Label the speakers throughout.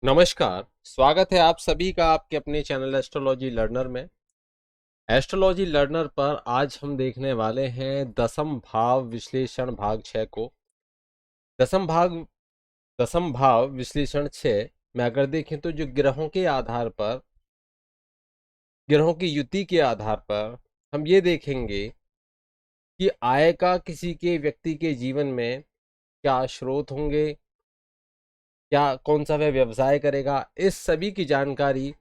Speaker 1: नमस्कार। स्वागत है आप सभी का आपके अपने चैनल एस्ट्रोलॉजी लर्नर में। एस्ट्रोलॉजी लर्नर पर आज हम देखने वाले हैं दसम भाव विश्लेषण भाग 6 को। दसम भाग दसम भाव विश्लेषण 6 में अगर देखें तो जो ग्रहों के आधार पर, ग्रहों की युति के आधार पर हम ये देखेंगे कि आय का किसी के व्यक्ति के जीवन में क्या स्रोत होंगे, क्या कौन सा वह व्यवसाय करेगा, इस सभी की जानकारी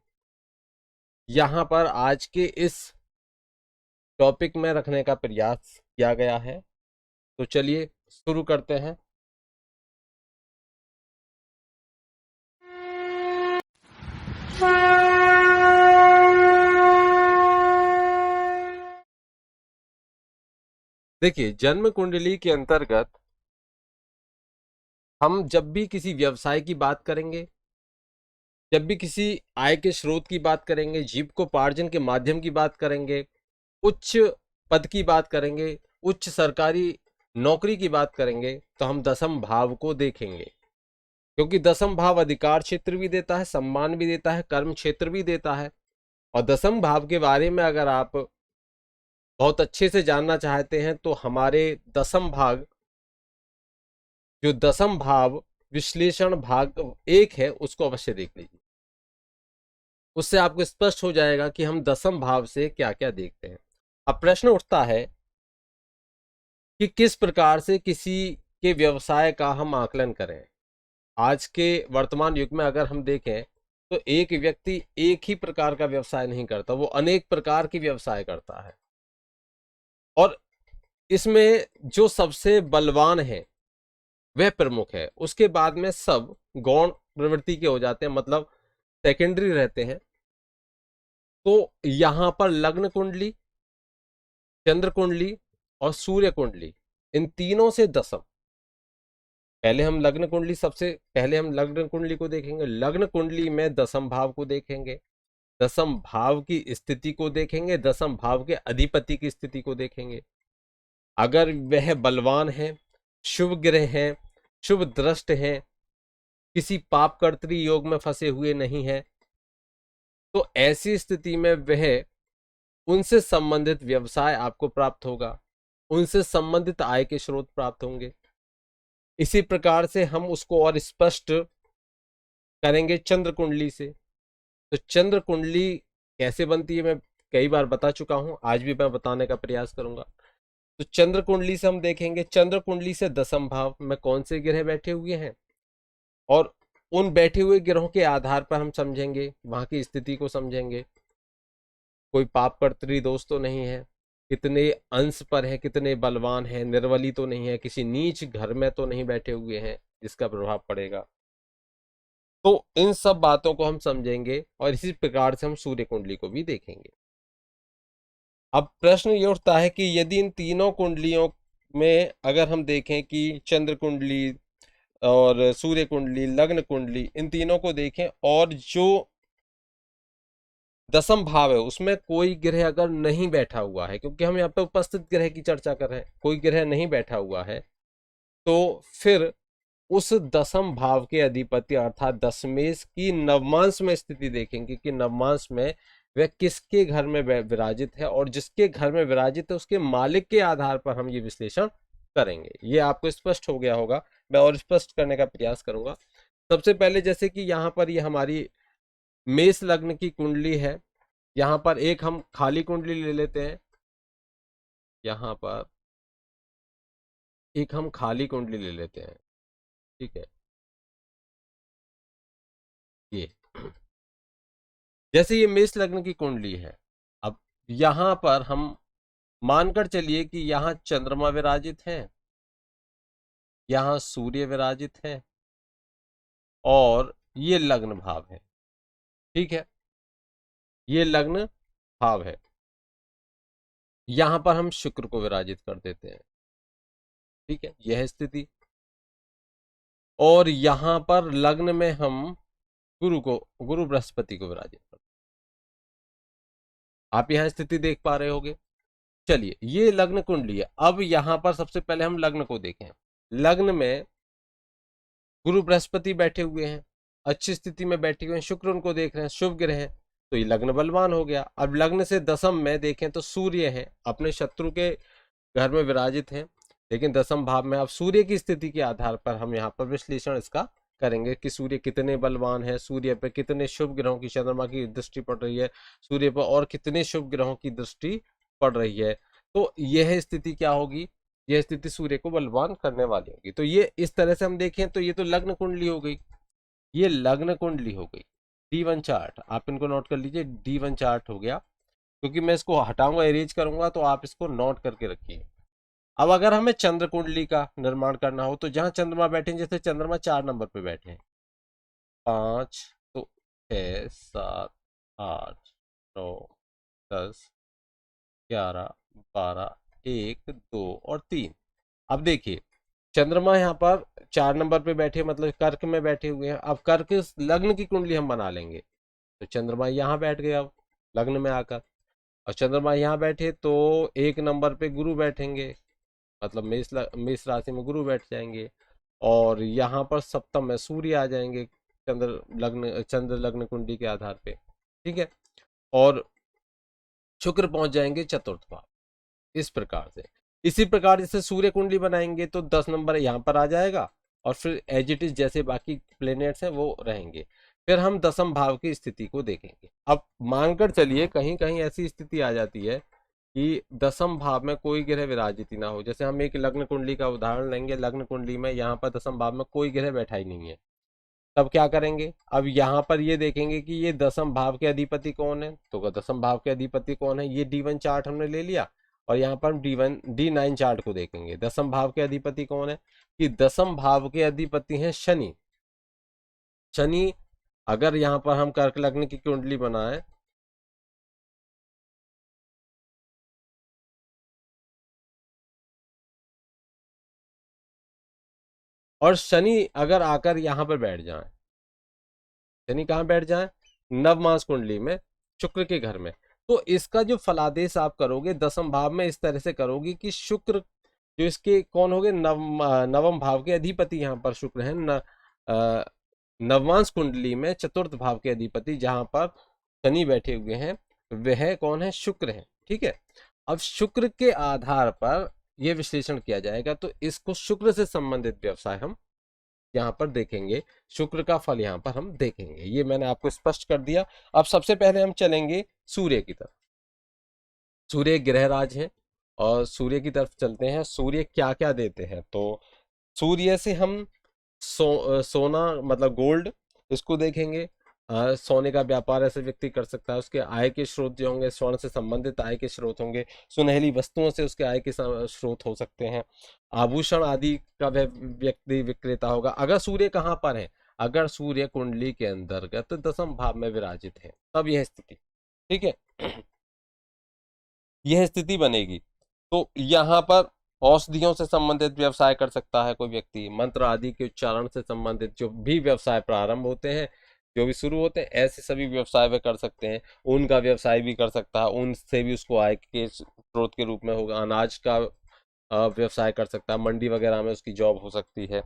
Speaker 1: यहाँ पर आज के इस टॉपिक में रखने का प्रयास किया गया है। तो चलिए शुरू करते हैं। देखिए, जन्म कुंडली के अंतर्गत हम जब भी किसी व्यवसाय की बात करेंगे, जब भी किसी आय के स्रोत की बात करेंगे, जीविकोपार्जन के माध्यम की बात करेंगे, उच्च पद की बात करेंगे, उच्च सरकारी नौकरी की बात करेंगे, तो हम दसम भाव को देखेंगे। क्योंकि दसम भाव अधिकार क्षेत्र भी देता है, सम्मान भी देता है, कर्म क्षेत्र भी देता है। और दसम भाव के बारे में अगर आप बहुत अच्छे से जानना चाहते हैं तो हमारे दसम भाग, जो दसम भाव विश्लेषण भाग 1 है, उसको अवश्य देख लीजिए। उससे आपको स्पष्ट हो जाएगा कि हम दसम भाव से क्या क्या देखते हैं। अब प्रश्न उठता है कि किस प्रकार से किसी के व्यवसाय का हम आकलन करें। आज के वर्तमान युग में अगर हम देखें तो एक व्यक्ति एक ही प्रकार का व्यवसाय नहीं करता, वो अनेक प्रकार की व्यवसाय करता है। और इसमें जो सबसे बलवान है वह प्रमुख है, उसके बाद में सब गौण प्रवृत्ति के हो जाते हैं, मतलब सेकेंडरी रहते हैं। तो यहां पर लग्न कुंडली, चंद्र कुंडली और सूर्य कुंडली, इन तीनों से दसम। पहले हम लग्न कुंडली, सबसे पहले हम लग्न कुंडली को देखेंगे। लग्न कुंडली में दसम भाव को देखेंगे, दसम भाव की स्थिति को देखेंगे, दसम भाव के अधिपति की स्थिति को देखेंगे। अगर वह बलवान है, शुभ ग्रह हैं, शुभ दृष्ट हैं, किसी पाप कर्तरी योग में फंसे हुए नहीं है, तो ऐसी स्थिति में वह उनसे संबंधित व्यवसाय आपको प्राप्त होगा, उनसे संबंधित आय के स्रोत प्राप्त होंगे। इसी प्रकार से हम उसको और स्पष्ट करेंगे चंद्र कुंडली से। तो चंद्र कुंडली कैसे बनती है मैं कई बार बता चुका हूं, आज भी मैं बताने का प्रयास करूंगा। तो चंद्र कुंडली से हम देखेंगे, चंद्र कुंडली से दसम भाव में कौन से ग्रह बैठे हुए हैं, और उन बैठे हुए ग्रहों के आधार पर हम समझेंगे, वहां की स्थिति को समझेंगे। कोई पाप कर्तरी दोष तो नहीं है, कितने अंश पर है, कितने बलवान है, निर्बली तो नहीं है, किसी नीच घर में तो नहीं बैठे हुए हैं जिसका प्रभाव पड़ेगा। तो इन सब बातों को हम समझेंगे और इसी प्रकार से हम सूर्य कुंडली को भी देखेंगे। अब प्रश्न ये उठता है कि यदि इन तीनों कुंडलियों में अगर हम देखें कि चंद्र कुंडली और सूर्य कुंडली, लग्न कुंडली, इन तीनों को देखें और जो दसम भाव है उसमें कोई ग्रह अगर नहीं बैठा हुआ है, क्योंकि हम यहाँ पे उपस्थित ग्रह की चर्चा कर रहे हैं, कोई ग्रह नहीं बैठा हुआ है, तो फिर उस दसम भाव के अधिपति अर्थात दशमेश की नवमांश में स्थिति देखेंगे कि नवमांश में वह किसके घर में विराजित है, और जिसके घर में विराजित है उसके मालिक के आधार पर हम ये विश्लेषण करेंगे। ये आपको स्पष्ट हो गया होगा, मैं और स्पष्ट करने का प्रयास करूंगा। सबसे पहले जैसे कि यहाँ पर ये हमारी मेष लग्न की कुंडली है, यहाँ पर एक हम खाली कुंडली ले लेते हैं। यहाँ पर एक हम खाली कुंडली ले लेते हैं, ठीक है। ये जैसे ये मेष लग्न की कुंडली है, अब यहां पर हम मानकर चलिए कि यहां चंद्रमा विराजित है, यहां सूर्य विराजित है, और ये लग्न भाव है, ठीक है। ये लग्न भाव है, यहां पर हम शुक्र को विराजित कर देते हैं, ठीक है। यह स्थिति, और यहां पर लग्न में हम गुरु बृहस्पति को विराजित करते हैं। आप यहां स्थिति देख पा रहे होगे। चलिए, ये लग्न कुंडली है। अब यहां पर सबसे पहले हम लग्न को देखें। लग्न में गुरु बृहस्पति बैठे हुए हैं, अच्छी स्थिति में बैठे हुए हैं, शुक्र उनको देख रहे हैं, शुभ ग्रह हैं, तो ये लग्न बलवान हो गया। अब लग्न से दशम में देखें तो सूर्य है, अपने शत्रु के घर में विराजित हैं, लेकिन दशम भाव में। अब सूर्य की स्थिति के आधार पर हम यहाँ पर विश्लेषण इसका करेंगे कि सूर्य कितने बलवान है, सूर्य पर कितने शुभ ग्रहों की, चंद्रमा की दृष्टि पड़ रही है, सूर्य पर और कितने शुभ ग्रहों की दृष्टि पड़ रही है। तो यह स्थिति क्या होगी, यह स्थिति सूर्य को बलवान करने वाली होगी। तो ये इस तरह से हम देखें तो ये तो लग्न कुंडली हो गई, ये लग्न कुंडली हो गई। D1 चार्ट आप इनको नोट कर लीजिए, D1 चार्ट हो गया, क्योंकि मैं इसको हटाऊंगा, इरेज करूंगा, तो आप इसको नोट करके रखिए। अब अगर हमें चंद्र कुंडली का निर्माण करना हो तो जहां चंद्रमा बैठे, जैसे चंद्रमा 4 नंबर पे बैठे हैं, 5 तो 6 7 8 9 10 11 12 1 2 और 3। अब देखिए चंद्रमा यहाँ पर 4 नंबर पे बैठे, मतलब कर्क में बैठे हुए हैं। अब कर्क लग्न की कुंडली हम बना लेंगे, तो चंद्रमा यहाँ बैठ गया अब लग्न में आकर, और चंद्रमा यहाँ बैठे तो 1 नंबर पे गुरु बैठेंगे, मतलब मेष राशि में गुरु बैठ जाएंगे, और यहाँ पर सप्तम में सूर्य आ जाएंगे चंद्र लग्न कुंडली के आधार पे, ठीक है, और शुक्र पहुंच जाएंगे चतुर्थ भाव। इस प्रकार से, इसी प्रकार जैसे सूर्य कुंडली बनाएंगे तो 10 नंबर यहाँ पर आ जाएगा, और फिर एज इट इज जैसे बाकी प्लेनेट्स हैं वो रहेंगे। फिर हम दसम भाव की स्थिति को देखेंगे। अब मानकर चलिए कहीं कहीं ऐसी स्थिति आ जाती है कि दसम भाव में कोई ग्रह विराजित ही ना हो। जैसे हम एक लग्न कुंडली का उदाहरण लेंगे, लग्न कुंडली में यहाँ पर दसम भाव में कोई ग्रह बैठा ही नहीं है, तब क्या करेंगे? अब यहाँ पर ये देखेंगे कि ये दसम भाव के अधिपति कौन है, तो दसम भाव के अधिपति कौन है, ये D1 चार्ट हमने ले लिया, और यहाँ पर हम D9 चार्ट को देखेंगे। दसम भाव के अधिपति कौन है, कि दसम भाव के अधिपति हैं शनि। शनि अगर यहाँ पर हम कर्क लग्न की कुंडली बनाए, और शनि अगर आकर यहाँ पर बैठ जाए, शनि कहाँ बैठ जाए, नवमास कुंडली में शुक्र के घर में, तो इसका जो फलादेश आप करोगे दसम भाव में इस तरह से करोगे कि शुक्र जो इसके कौन हो गए, नवम भाव के अधिपति यहाँ पर शुक्र है, नवमांश कुंडली में चतुर्थ भाव के अधिपति जहां पर शनि बैठे हुए हैं वह कौन है, शुक्र है, ठीक है। अब शुक्र के आधार पर यह विश्लेषण किया जाएगा, तो इसको शुक्र से संबंधित व्यवसाय हम यहाँ पर देखेंगे, शुक्र का फल यहाँ पर हम देखेंगे। ये मैंने आपको स्पष्ट कर दिया। अब सबसे पहले हम चलेंगे सूर्य की तरफ। सूर्य ग्रहराज है, और सूर्य की तरफ चलते हैं। सूर्य क्या क्या देते हैं, तो सूर्य से हम सोना मतलब गोल्ड, इसको देखेंगे। सोने का व्यापार ऐसे व्यक्ति कर सकता है, उसके आय के स्रोत जो होंगे स्वर्ण से संबंधित आय के स्रोत होंगे, सुनहली वस्तुओं से उसके आय के स्रोत हो सकते हैं, आभूषण आदि का वह व्यक्ति विक्रेता होगा। अगर सूर्य कहाँ पर है, अगर सूर्य कुंडली के अंतर्गत दसम भाव में विराजित है, तब यह स्थिति, ठीक है, यह स्थिति बनेगी। तो यहाँ पर औषधियों से संबंधित व्यवसाय कर सकता है कोई व्यक्ति, मंत्र आदि के उच्चारण से संबंधित जो भी व्यवसाय प्रारंभ होते हैं, जो भी शुरू होते हैं, ऐसे सभी व्यवसाय वे कर सकते हैं। ऊन का व्यवसाय भी कर सकता है, ऊन से भी उसको आय के स्रोत के रूप में होगा। अनाज का व्यवसाय कर सकता है, मंडी वगैरह में उसकी जॉब हो सकती है।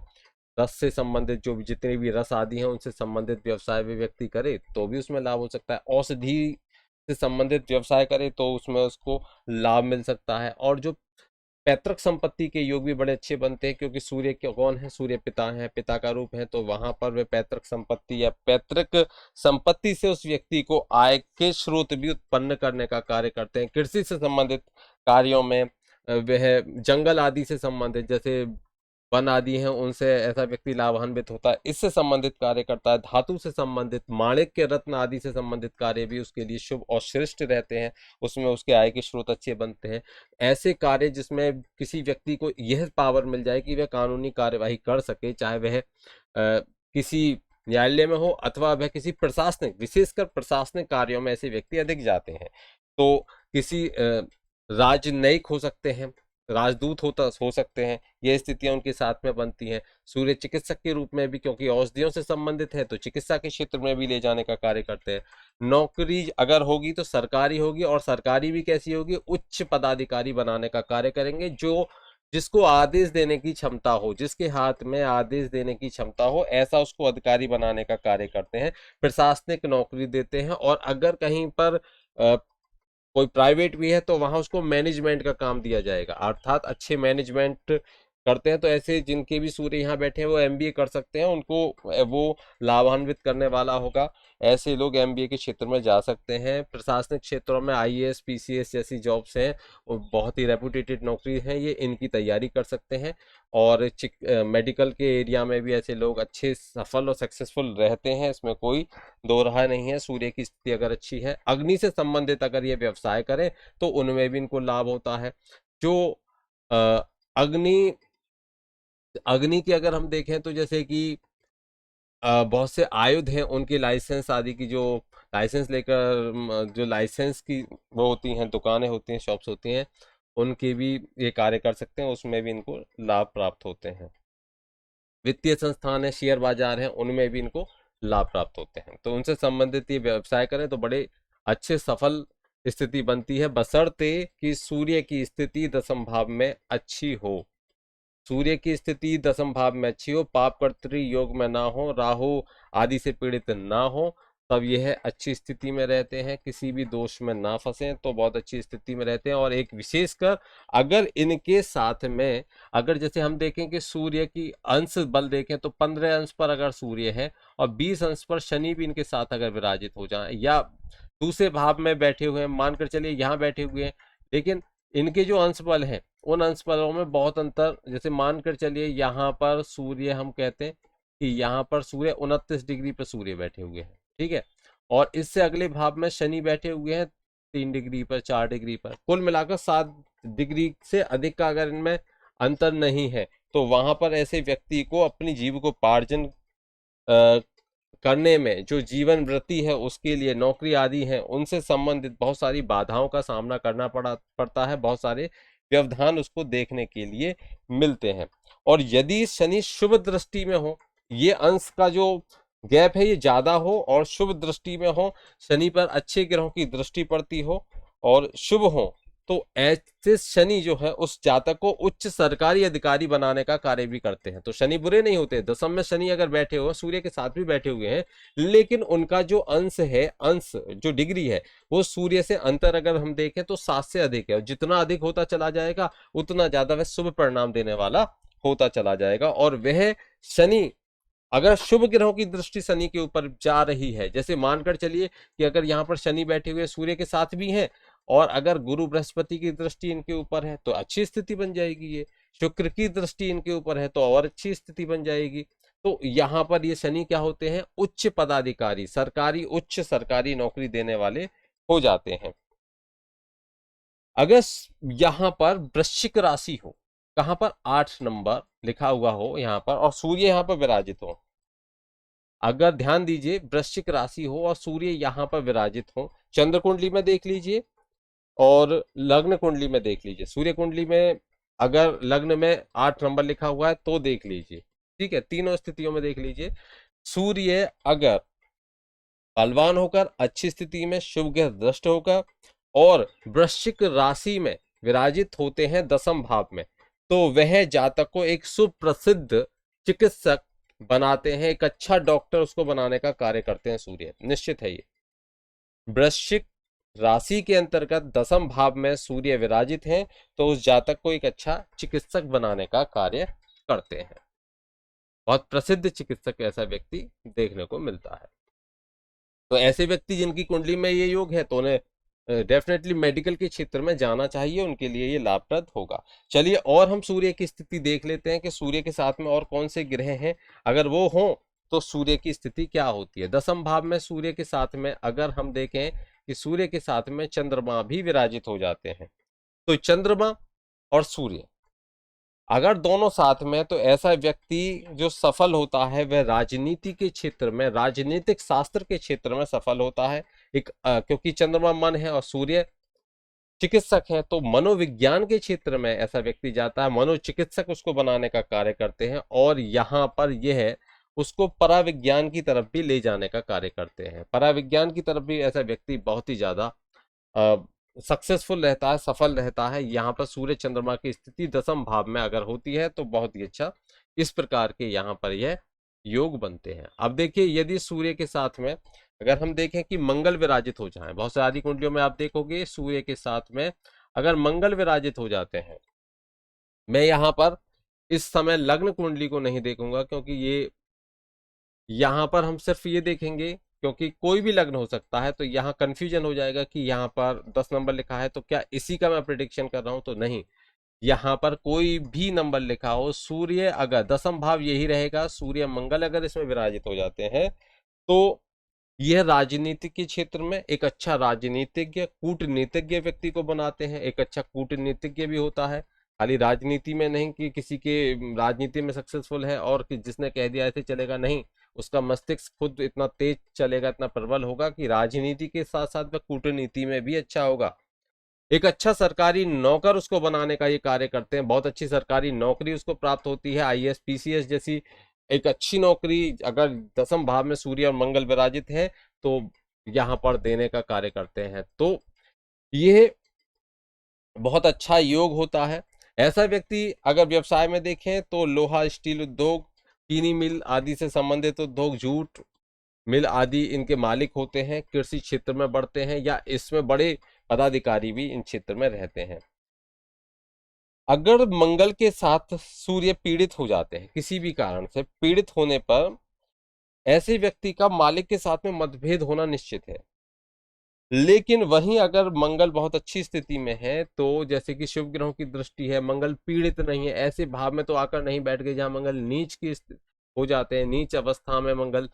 Speaker 1: रस से संबंधित जो भी जितने भी रस आदि हैं उनसे संबंधित व्यवसाय भी व्यक्ति करे तो भी उसमें लाभ हो सकता है। औषधि से संबंधित व्यवसाय करे तो उसमें उसको लाभ मिल सकता है। और जो पैतृक संपत्ति के योग भी बड़े अच्छे बनते हैं, क्योंकि सूर्य के कौन है, सूर्य पिता है, पिता का रूप है, तो वहां पर वे पैतृक संपत्ति या पैतृक संपत्ति से उस व्यक्ति को आय के स्रोत भी उत्पन्न करने का कार्य करते हैं। कृषि से संबंधित कार्यों में वह, जंगल आदि से संबंधित जैसे वन आदि हैं उनसे ऐसा व्यक्ति लाभान्वित होता है, इससे संबंधित कार्य करता है। धातु से संबंधित, माणिक के रत्न आदि से संबंधित कार्य भी उसके लिए शुभ और श्रेष्ठ रहते हैं, उसमें उसके आय के स्रोत अच्छे बनते हैं। ऐसे कार्य जिसमें किसी व्यक्ति को यह पावर मिल जाए कि वह कानूनी कार्यवाही कर सके, चाहे वह किसी न्यायालय में हो अथवा वह किसी प्रशासनिक, विशेषकर प्रशासनिक कार्यों में ऐसे व्यक्ति अधिक जाते हैं। तो किसी राजनयिक हो सकते हैं, राजदूत हो सकते हैं, ये स्थितियां उनके साथ में बनती हैं। सूर्य चिकित्सक के रूप में भी, क्योंकि औषधियों से संबंधित है, तो चिकित्सा के क्षेत्र में भी ले जाने का कार्य करते हैं। नौकरी अगर होगी तो सरकारी होगी, और सरकारी भी कैसी होगी, उच्च पदाधिकारी बनाने का कार्य करेंगे, जो जिसको आदेश देने की क्षमता हो, जिसके हाथ में आदेश देने की क्षमता हो, ऐसा उसको अधिकारी बनाने का कार्य करते हैं, प्रशासनिक नौकरी देते हैं। और अगर कहीं पर कोई प्राइवेट भी है तो वहां उसको मैनेजमेंट का काम दिया जाएगा, अर्थात अच्छे मैनेजमेंट करते हैं। तो ऐसे जिनके भी सूर्य यहाँ बैठे हैं वो एमबीए कर सकते हैं, उनको वो लाभान्वित करने वाला होगा। ऐसे लोग एमबीए के क्षेत्र में जा सकते हैं। प्रशासनिक क्षेत्रों में आईएएस पीसीएस जैसी जॉब्स हैं, वो बहुत ही रेपुटेटेड नौकरी हैं, ये इनकी तैयारी कर सकते हैं। और मेडिकल के एरिया में भी ऐसे लोग अच्छे सफल और सक्सेसफुल रहते हैं, इसमें कोई दो राय नहीं है। सूर्य की स्थिति अगर अच्छी है, अग्नि से संबंधित अगर ये व्यवसाय करें तो उनमें भी इनको लाभ होता है। जो अग्नि अग्नि की अगर हम देखें तो जैसे कि बहुत से आयुध हैं, उनके लाइसेंस आदि की, जो लाइसेंस लेकर जो लाइसेंस की वो होती हैं, दुकानें होती हैं, शॉप्स होती हैं, उनके भी ये कार्य कर सकते हैं, उसमें भी इनको लाभ प्राप्त होते हैं। वित्तीय संस्थान है, शेयर बाजार है, उनमें भी इनको लाभ प्राप्त होते हैं। तो उनसे संबंधित ये व्यवसाय करें तो बड़े अच्छे सफल स्थिति बनती है, बशर्ते कि सूर्य की स्थिति दशम भाव में अच्छी हो। सूर्य की स्थिति दशम भाव में अच्छी हो, पाप कर्तृ योग में ना हो, राहु आदि से पीड़ित ना हो, तब यह अच्छी स्थिति में रहते हैं। किसी भी दोष में ना फंसे तो बहुत अच्छी स्थिति में रहते हैं। और एक विशेषकर अगर इनके साथ में, अगर जैसे हम देखें कि सूर्य की अंश बल देखें तो 15 अंश पर अगर सूर्य है और 20 अंश पर शनि भी इनके साथ अगर विराजित हो जाए, या दूसरे भाव में बैठे हुए हैं, मानकर चलिए यहाँ बैठे हुए हैं, लेकिन इनके जो अंश बल हैं उन अंश बलों में बहुत अंतर, जैसे मानकर चलिए यहाँ पर सूर्य, हम कहते हैं कि यहाँ पर सूर्य 29 डिग्री पर सूर्य बैठे हुए हैं, ठीक है, और इससे अगले भाव में शनि बैठे हुए हैं 3 डिग्री पर, 4 डिग्री पर, कुल मिलाकर 7 डिग्री से अधिक का अगर इनमें अंतर नहीं है, तो वहां पर ऐसे व्यक्ति को अपनी जीविकोपार्जन करने में, जो जीवन वृत्ति है उसके लिए, नौकरी आदि है, उनसे संबंधित बहुत सारी बाधाओं का सामना करना पड़ता है, बहुत सारे व्यवधान उसको देखने के लिए मिलते हैं। और यदि शनि शुभ दृष्टि में हो, ये अंश का जो गैप है ये ज्यादा हो और शुभ दृष्टि में हो, शनि पर अच्छे ग्रहों की दृष्टि पड़ती हो और शुभ हो, तो ऐसे शनि जो है उस जातक को उच्च सरकारी अधिकारी बनाने का कार्य भी करते हैं। तो शनि बुरे नहीं होते, दशम में शनि अगर बैठे हो, सूर्य के साथ भी बैठे हुए हैं, लेकिन उनका जो अंश है, अंश जो डिग्री है, वो सूर्य से अंतर अगर हम देखें तो 7 से अधिक है, और जितना अधिक होता चला जाएगा उतना ज्यादा वह शुभ परिणाम देने वाला होता चला जाएगा। और वह शनि, अगर शुभ ग्रहों की दृष्टि शनि के ऊपर जा रही है, जैसे मानकर चलिए कि अगर यहाँ पर शनि बैठे हुए सूर्य के साथ भी हैं, और अगर गुरु बृहस्पति की दृष्टि इनके ऊपर है तो अच्छी स्थिति बन जाएगी, ये शुक्र की दृष्टि इनके ऊपर है तो और अच्छी स्थिति बन जाएगी। तो यहाँ पर ये शनि क्या होते हैं, उच्च पदाधिकारी, सरकारी, उच्च सरकारी नौकरी देने वाले हो जाते हैं। अगर यहाँ पर वृश्चिक राशि हो, कहां पर 8 नंबर लिखा हुआ हो यहाँ पर, और सूर्य यहाँ पर विराजित हो, अगर ध्यान दीजिए वृश्चिक राशि हो और सूर्य यहाँ पर विराजित हो, चंद्र कुंडली में देख लीजिए और लग्न कुंडली में देख लीजिए। सूर्य कुंडली में अगर लग्न में 8 नंबर लिखा हुआ है तो देख लीजिए, ठीक है, तीनों स्थितियों में देख लीजिए। सूर्य अगर बलवान होकर, अच्छी स्थिति में, शुभ ग्रह दृष्ट होकर और वृश्चिक राशि में विराजित होते हैं दशम भाव में, तो वह जातक को एक सुप्रसिद्ध चिकित्सक बनाते हैं, एक अच्छा डॉक्टर उसको बनाने का कार्य करते हैं सूर्य, निश्चित है ये। वृश्चिक राशि के अंतर्गत दशम भाव में सूर्य विराजित हैं तो उस जातक को एक अच्छा चिकित्सक बनाने का कार्य करते हैं। बहुत प्रसिद्ध चिकित्सक ऐसा व्यक्ति देखने को मिलता है। तो ऐसे व्यक्ति जिनकी कुंडली में ये योग है तो उन्हें डेफिनेटली मेडिकल के क्षेत्र में जाना चाहिए, उनके लिए ये लाभप्रद होगा। चलिए और हम सूर्य की स्थिति देख लेते हैं कि सूर्य के साथ में और कौन से ग्रह हैं, अगर वो हों तो सूर्य की स्थिति क्या होती है। दशम भाव में सूर्य के साथ में अगर हम देखें कि सूर्य के साथ में चंद्रमा भी विराजित हो जाते हैं, तो चंद्रमा और सूर्य अगर दोनों साथ में, तो ऐसा व्यक्ति जो सफल होता है वह राजनीति के क्षेत्र में, राजनीतिक शास्त्र के क्षेत्र में सफल होता है। क्योंकि चंद्रमा मन है और सूर्य चिकित्सक है, तो मनोविज्ञान के क्षेत्र में ऐसा व्यक्ति जाता है, मनोचिकित्सक उसको बनाने का कार्य करते हैं, और यहाँ पर यह है उसको पराविज्ञान की तरफ भी ले जाने का कार्य करते हैं। पराविज्ञान की तरफ भी ऐसा व्यक्ति बहुत ही ज्यादा सक्सेसफुल रहता है, सफल रहता है। यहाँ पर सूर्य चंद्रमा की स्थिति दसम भाव में अगर होती है तो बहुत ही अच्छा, इस प्रकार के यहाँ पर यह योग बनते हैं। अब देखिए, यदि सूर्य के साथ में अगर हम देखें कि मंगल विराजित हो जाए, बहुत सारी कुंडलियों में आप देखोगे सूर्य के साथ में अगर मंगल विराजित हो जाते हैं, मैं यहाँ पर इस समय लग्न कुंडली को नहीं देखूंगा, क्योंकि ये यहाँ पर हम सिर्फ ये देखेंगे, क्योंकि कोई भी लग्न हो सकता है, तो यहाँ कंफ्यूजन हो जाएगा कि यहाँ पर 10 नंबर लिखा है तो क्या इसी का मैं प्रिडिक्शन कर रहा हूं, तो नहीं। यहाँ पर कोई भी नंबर लिखा हो, सूर्य अगर दसम भाव यही रहेगा, सूर्य मंगल अगर इसमें विराजित हो जाते हैं तो यह राजनीति के क्षेत्र में एक अच्छा राजनीतिज्ञ, कूटनीतिज्ञ व्यक्ति को बनाते हैं। एक अच्छा कूटनीतिज्ञ भी होता है, खाली राजनीति में नहीं कि किसी के राजनीति में सक्सेसफुल है और कि जिसने कह दिया ऐसे चलेगा, नहीं, उसका मस्तिष्क खुद इतना तेज चलेगा, इतना प्रबल होगा कि राजनीति के साथ साथ वह कूटनीति में भी अच्छा होगा। एक अच्छा सरकारी नौकर उसको बनाने का ये कार्य करते हैं, बहुत अच्छी सरकारी नौकरी उसको प्राप्त होती है, आईएएस पीसीएस जैसी एक अच्छी नौकरी अगर दसम भाव में सूर्य और मंगल विराजित है तो यहाँ पर देने का कार्य करते हैं। तो ये बहुत अच्छा योग होता है। ऐसा व्यक्ति अगर व्यवसाय में देखें तो लोहा स्टील उद्योग, चीनी मिल आदि से संबंधित उद्योग, जूट मिल आदि इनके मालिक होते हैं, कृषि क्षेत्र में बढ़ते हैं या इसमें बड़े पदाधिकारी भी इन क्षेत्र में रहते हैं। अगर मंगल के साथ सूर्य पीड़ित हो जाते हैं, किसी भी कारण से पीड़ित होने पर ऐसे व्यक्ति का मालिक के साथ में मतभेद होना निश्चित है। लेकिन वहीं अगर मंगल बहुत अच्छी स्थिति में है, तो जैसे कि शुभ ग्रहों की दृष्टि है, मंगल पीड़ित नहीं है, ऐसे भाव में तो आकर नहीं बैठ गए जहां मंगल नीच की हो जाते हैं, नीच अवस्था में मंगल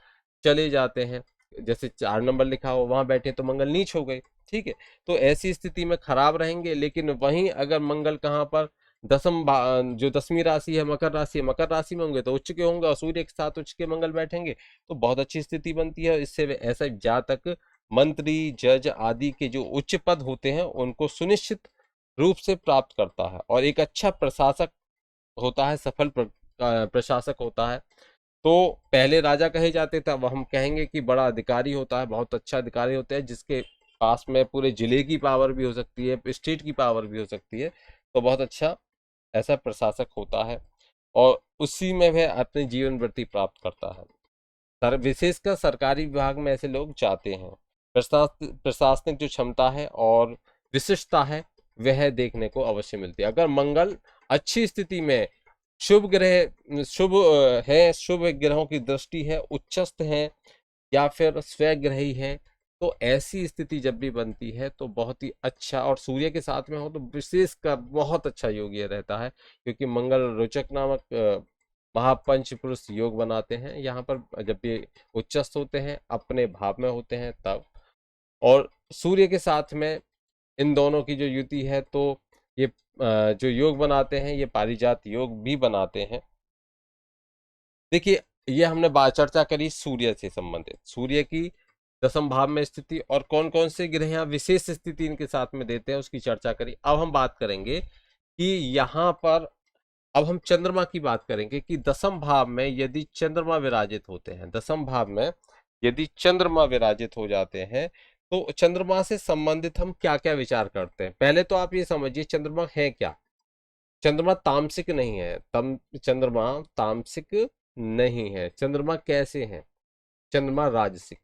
Speaker 1: चले जाते हैं, जैसे 4 नंबर लिखा हो वहां बैठे तो मंगल नीच हो गए, ठीक है, तो ऐसी स्थिति में खराब रहेंगे। लेकिन वहीं अगर मंगल कहाँ पर जो 10वीं राशि है मकर राशि है, मकर राशि में होंगे तो उच्च के होंगे और सूर्य के साथ उच्च के मंगल बैठेंगे तो बहुत अच्छी स्थिति बनती है। इससे ऐसा जातक मंत्री जज आदि के जो उच्च पद होते हैं उनको सुनिश्चित रूप से प्राप्त करता है और एक अच्छा प्रशासक होता है, सफल प्रशासक होता है। तो पहले राजा कहे जाते थे, अब हम कहेंगे कि बड़ा अधिकारी होता है, बहुत अच्छा अधिकारी होता है जिसके पास में पूरे जिले की पावर भी हो सकती है, स्टेट की पावर भी हो सकती है, तो बहुत अच्छा ऐसा प्रशासक होता है और उसी में वह अपनी जीवन वृत्ति प्राप्त करता है। विशेषकर सरकारी विभाग में ऐसे लोग जाते हैं। प्रशासनिक जो क्षमता है और विशिष्टता है वह देखने को अवश्य मिलती है। अगर मंगल अच्छी स्थिति में शुभ ग्रह है, शुभ ग्रहों की दृष्टि है, उच्चस्थ है या फिर स्वग्रही है, तो ऐसी स्थिति जब भी बनती है तो बहुत ही अच्छा, और सूर्य के साथ में हो तो विशेषकर बहुत अच्छा योग ये रहता है, क्योंकि मंगल रोचक नामक महापंच पुरुष योग बनाते हैं। यहाँ पर जब भी उच्चस्थ होते हैं, अपने भाव में होते हैं तब, और सूर्य के साथ में इन दोनों की जो युति है तो ये जो योग बनाते हैं ये पारिजात योग भी बनाते हैं। देखिए, ये हमने बात चर्चा करी सूर्य से संबंधित, सूर्य की दसम भाव में स्थिति और कौन कौन से ग्रह यहाँ विशेष स्थिति इनके साथ में देते हैं उसकी चर्चा करी। अब हम बात करेंगे कि यहाँ पर अब हम चंद्रमा की बात करेंगे कि दसम भाव में यदि चंद्रमा विराजित होते हैं, दसम भाव में यदि चंद्रमा विराजित हो जाते हैं तो चंद्रमा से संबंधित हम क्या क्या विचार करते हैं। पहले तो आप ये समझिए चंद्रमा है क्या। चंद्रमा तामसिक नहीं है, चंद्रमा तामसिक नहीं है। चंद्रमा कैसे है? चंद्रमा राजसिक,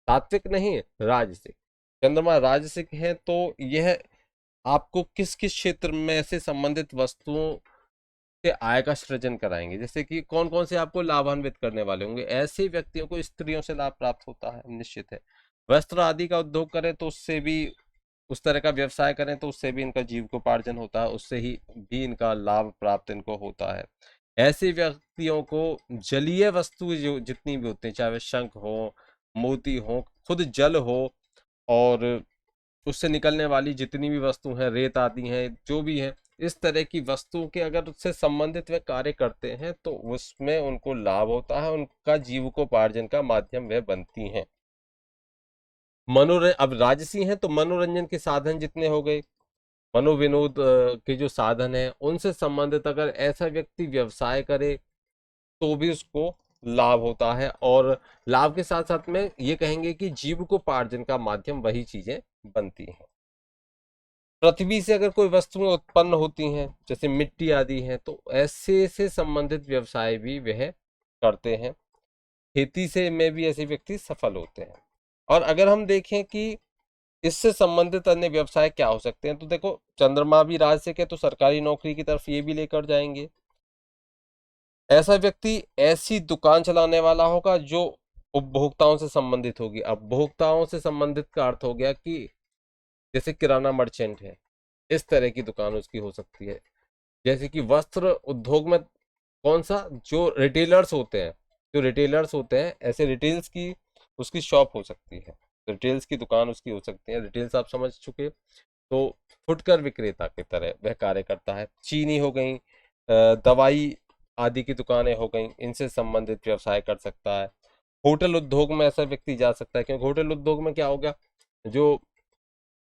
Speaker 1: सात्विक नहीं है, राजसिक। चंद्रमा राजसिक है तो यह आपको किस किस क्षेत्र में से संबंधित वस्तुओं से आय का सृजन कराएंगे, जैसे कि कौन कौन से आपको लाभान्वित करने वाले होंगे। ऐसे व्यक्तियों को स्त्रियों से लाभ प्राप्त होता है, निश्चित है। वस्त्र आदि का उद्योग करें तो उससे भी, उस तरह का व्यवसाय करें तो उससे भी इनका जीविकोपार्जन होता है, उससे ही भी इनका लाभ प्राप्त इनको होता है। ऐसे व्यक्तियों को जलीय वस्तु जो जितनी भी होती हैं, चाहे वे शंख हो, मोती हो, खुद जल हो, और उससे निकलने वाली जितनी भी वस्तु हैं, रेत आदि हैं, जो भी है, इस तरह की वस्तुओं के अगर उससे संबंधित वे कार्य करते हैं तो उसमें उनको लाभ होता है, उनका जीविकोपार्जन का माध्यम वे बनती हैं। मनोरंजन, अब राजसी हैं तो मनोरंजन के साधन जितने हो गए, मनोविनोद के जो साधन है उनसे संबंधित अगर ऐसा व्यक्ति व्यवसाय करे तो भी उसको लाभ होता है। और लाभ के साथ साथ में ये कहेंगे कि जीविकोपार्जन का माध्यम वही चीजें बनती हैं। पृथ्वी से अगर कोई वस्तुएं उत्पन्न होती हैं जैसे मिट्टी आदि हैं, तो ऐसे से संबंधित व्यवसाय भी वह करते हैं। खेती से में भी ऐसे व्यक्ति सफल होते हैं। और अगर हम देखें कि इससे संबंधित अन्य व्यवसाय क्या हो सकते हैं, तो देखो चंद्रमा भी राज से के तो सरकारी नौकरी की तरफ ये भी लेकर जाएंगे। ऐसा व्यक्ति ऐसी दुकान चलाने वाला होगा जो उपभोक्ताओं से संबंधित होगी। अब उपभोक्ताओं से संबंधित का अर्थ हो गया कि जैसे किराना मर्चेंट है, इस तरह की दुकान उसकी हो सकती है। जैसे कि वस्त्र उद्योग में कौन सा, जो रिटेलर्स होते हैं, ऐसे रिटेल्स की उसकी शॉप हो सकती है, रिटेल्स की दुकान उसकी हो सकती है। रिटेल्स आप समझ चुके, तो फुटकर विक्रेता की तरह वह कार्य करता है। चीनी हो गई, दवाई आदि की दुकानें हो गई, इनसे संबंधित व्यवसाय कर सकता है। होटल उद्योग में ऐसा व्यक्ति जा सकता है, क्योंकि होटल उद्योग में क्या हो गया, जो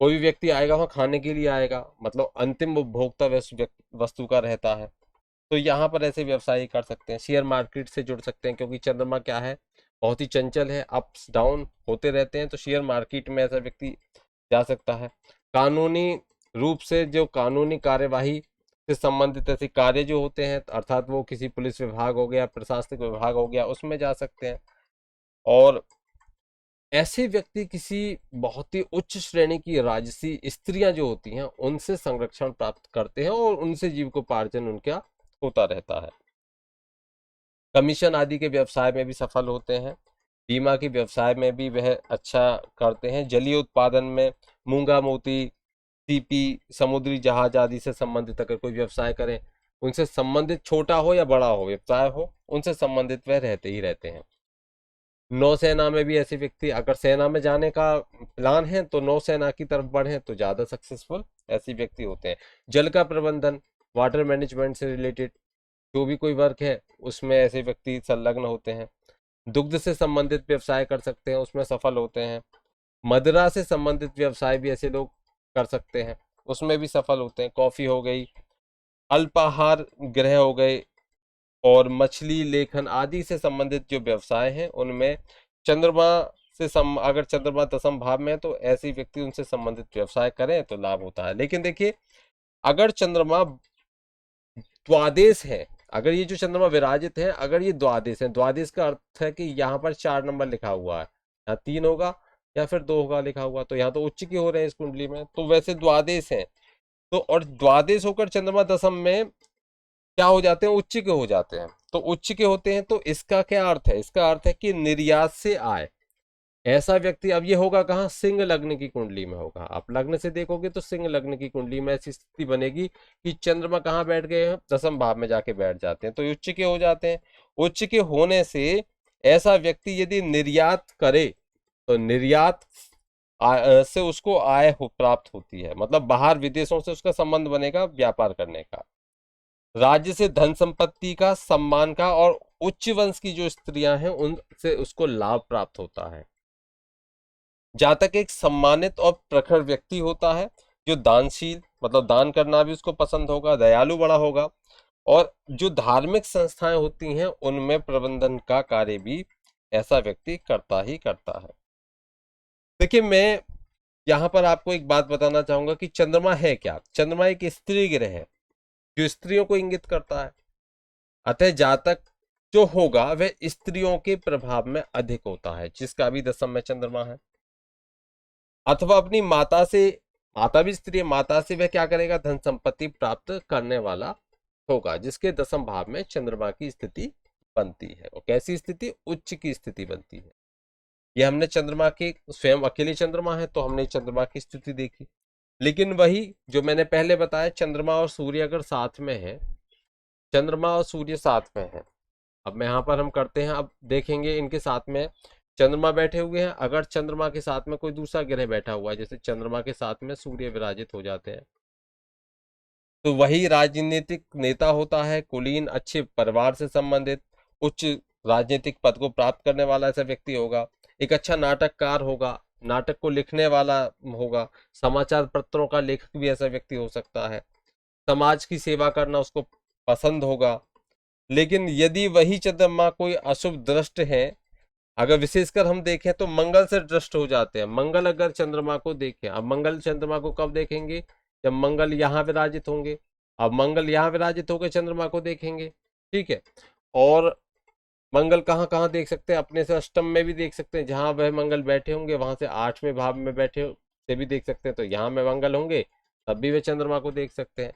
Speaker 1: कोई भी व्यक्ति आएगा वहाँ खाने के लिए आएगा, मतलब अंतिम उपभोक्ता वस्तु का रहता है। तो यहाँ पर ऐसे व्यवसाय कर सकते हैं। शेयर मार्केट से जुड़ सकते हैं, क्योंकि चंद्रमा क्या है, बहुत ही चंचल है, अप्स डाउन होते रहते हैं। तो शेयर मार्केट में ऐसा व्यक्ति जा सकता है। कानूनी रूप से जो कानूनी कार्यवाही से संबंधित ऐसे कार्य जो होते हैं, अर्थात वो किसी पुलिस विभाग हो गया, प्रशासनिक विभाग हो गया, उसमें जा सकते हैं। और ऐसे व्यक्ति किसी बहुत ही उच्च श्रेणी की राजसी स्त्रियां जो होती हैं उनसे संरक्षण प्राप्त करते हैं और उनसे जीविकोपार्जन उनका होता रहता है। कमीशन आदि के व्यवसाय में भी सफल होते हैं। बीमा के व्यवसाय में भी वह अच्छा करते हैं। जलीय उत्पादन में मूंगा मोती, सीपी, समुद्री जहाज आदि से संबंधित अगर कोई व्यवसाय करें, उनसे संबंधित छोटा हो या बड़ा हो व्यवसाय हो, उनसे संबंधित वह रहते ही रहते हैं। नौसेना में भी ऐसे व्यक्ति, अगर सेना में जाने का प्लान है तो नौसेना की तरफ बढ़े तो ज्यादा सक्सेसफुल ऐसे व्यक्ति होते हैं। जल का प्रबंधन, वाटर मैनेजमेंट से रिलेटेड जो भी कोई वर्क है उसमें ऐसे व्यक्ति संलग्न होते हैं। दुग्ध से संबंधित व्यवसाय कर सकते हैं, उसमें सफल होते हैं। मदिरा से संबंधित व्यवसाय भी ऐसे लोग कर सकते हैं, उसमें भी सफल होते हैं। कॉफी हो गई, अल्पाहार गृह हो गए, और मछली लेखन आदि से संबंधित जो व्यवसाय हैं उनमें चंद्रमा अगर चंद्रमा दशम भाव में है तो ऐसे व्यक्ति उनसे संबंधित व्यवसाय करें तो लाभ होता है। लेकिन देखिए, अगर चंद्रमा द्वादेश है, अगर ये जो चंद्रमा विराजित है, अगर ये द्वादेश है, द्वादेश का अर्थ है कि यहाँ पर 4 नंबर लिखा हुआ है, यहाँ 3 होगा या फिर 2 होगा लिखा हुआ, तो यहाँ तो उच्च की हो रहे हैं इस कुंडली में, तो वैसे द्वादेश है। तो और द्वादेश होकर चंद्रमा दशम में क्या हो जाते हैं, उच्च के हो जाते हैं। तो उच्च के होते हैं तो इसका क्या अर्थ है, इसका अर्थ है कि निर्यात से आय। ऐसा व्यक्ति अब ये होगा कहाँ, सिंह लग्न की कुंडली में होगा। आप लग्न से देखोगे तो सिंह लग्न की कुंडली में ऐसी स्थिति बनेगी कि चंद्रमा कहाँ बैठ गए हैं, दशम भाव में जाके बैठ जाते हैं, तो उच्च के हो जाते हैं। उच्च के होने से ऐसा व्यक्ति यदि निर्यात करे तो निर्यात से उसको आय प्राप्त होती है, मतलब बाहर विदेशों से उसका संबंध बनेगा व्यापार करने का। राज्य से धन संपत्ति का, सम्मान का, और उच्च वंश की जो स्त्रियां हैं उनसे उसको लाभ प्राप्त होता है। जातक एक सम्मानित और प्रखर व्यक्ति होता है, जो दानशील, मतलब दान करना भी उसको पसंद होगा, दयालु बड़ा होगा, और जो धार्मिक संस्थाएं होती हैं उनमें प्रबंधन का कार्य भी ऐसा व्यक्ति करता ही करता है। देखिए, मैं यहाँ पर आपको एक बात बताना चाहूंगा कि चंद्रमा है क्या। चंद्रमा एक स्त्री ग्रह है जो स्त्रियों को इंगित करता है। अतः जातक जो होगा वह स्त्रियों के प्रभाव में अधिक होता है, जिसका भी दशम में चंद्रमा है। अथवा अपनी माता से, माता भी स्त्री है, माता से वह क्या करेगा, धन संपत्ति प्राप्त करने वाला होगा, जिसके दशम भाव में चंद्रमा की स्थिति बनती है। और कैसी स्थिति, उच्च की स्थिति बनती है। ये हमने चंद्रमा के स्वयं अकेले चंद्रमा है तो हमने चंद्रमा की स्थिति देखी। लेकिन वही जो मैंने पहले बताया, चंद्रमा और सूर्य अगर साथ में है, चंद्रमा और सूर्य साथ में है, अब मैं यहाँ पर हम करते हैं, अब देखेंगे इनके साथ में चंद्रमा बैठे हुए हैं। अगर चंद्रमा के साथ में कोई दूसरा ग्रह बैठा हुआ है, जैसे चंद्रमा के साथ में सूर्य विराजित हो जाते हैं, तो वही राजनीतिक नेता होता है, कुलीन, अच्छे परिवार से संबंधित, उच्च राजनीतिक पद को प्राप्त करने वाला ऐसा व्यक्ति होगा। एक अच्छा नाटककार होगा, नाटक को लिखने वाला होगा, समाचार पत्रों का लेखक भी ऐसा व्यक्ति हो सकता है। समाज की सेवा करना उसको पसंद होगा। लेकिन यदि वही चंद्रमा कोई अशुभ दृष्ट है, अगर विशेषकर हम देखें तो मंगल से दृष्ट हो जाते हैं। मंगल अगर चंद्रमा को देखें, अब मंगल चंद्रमा को कब देखेंगे, जब मंगल यहाँ विराजित होंगे। अब मंगल यहाँ विराजित होकर चंद्रमा को देखेंगे, ठीक है। और मंगल कहाँ कहाँ देख सकते हैं, अपने से अष्टम में भी देख सकते हैं, जहां वह मंगल बैठे होंगे वहां से 8वें भाव में बैठे से भी देख सकते हैं। तो यहाँ में मंगल होंगे तब भी वे चंद्रमा को देख सकते हैं।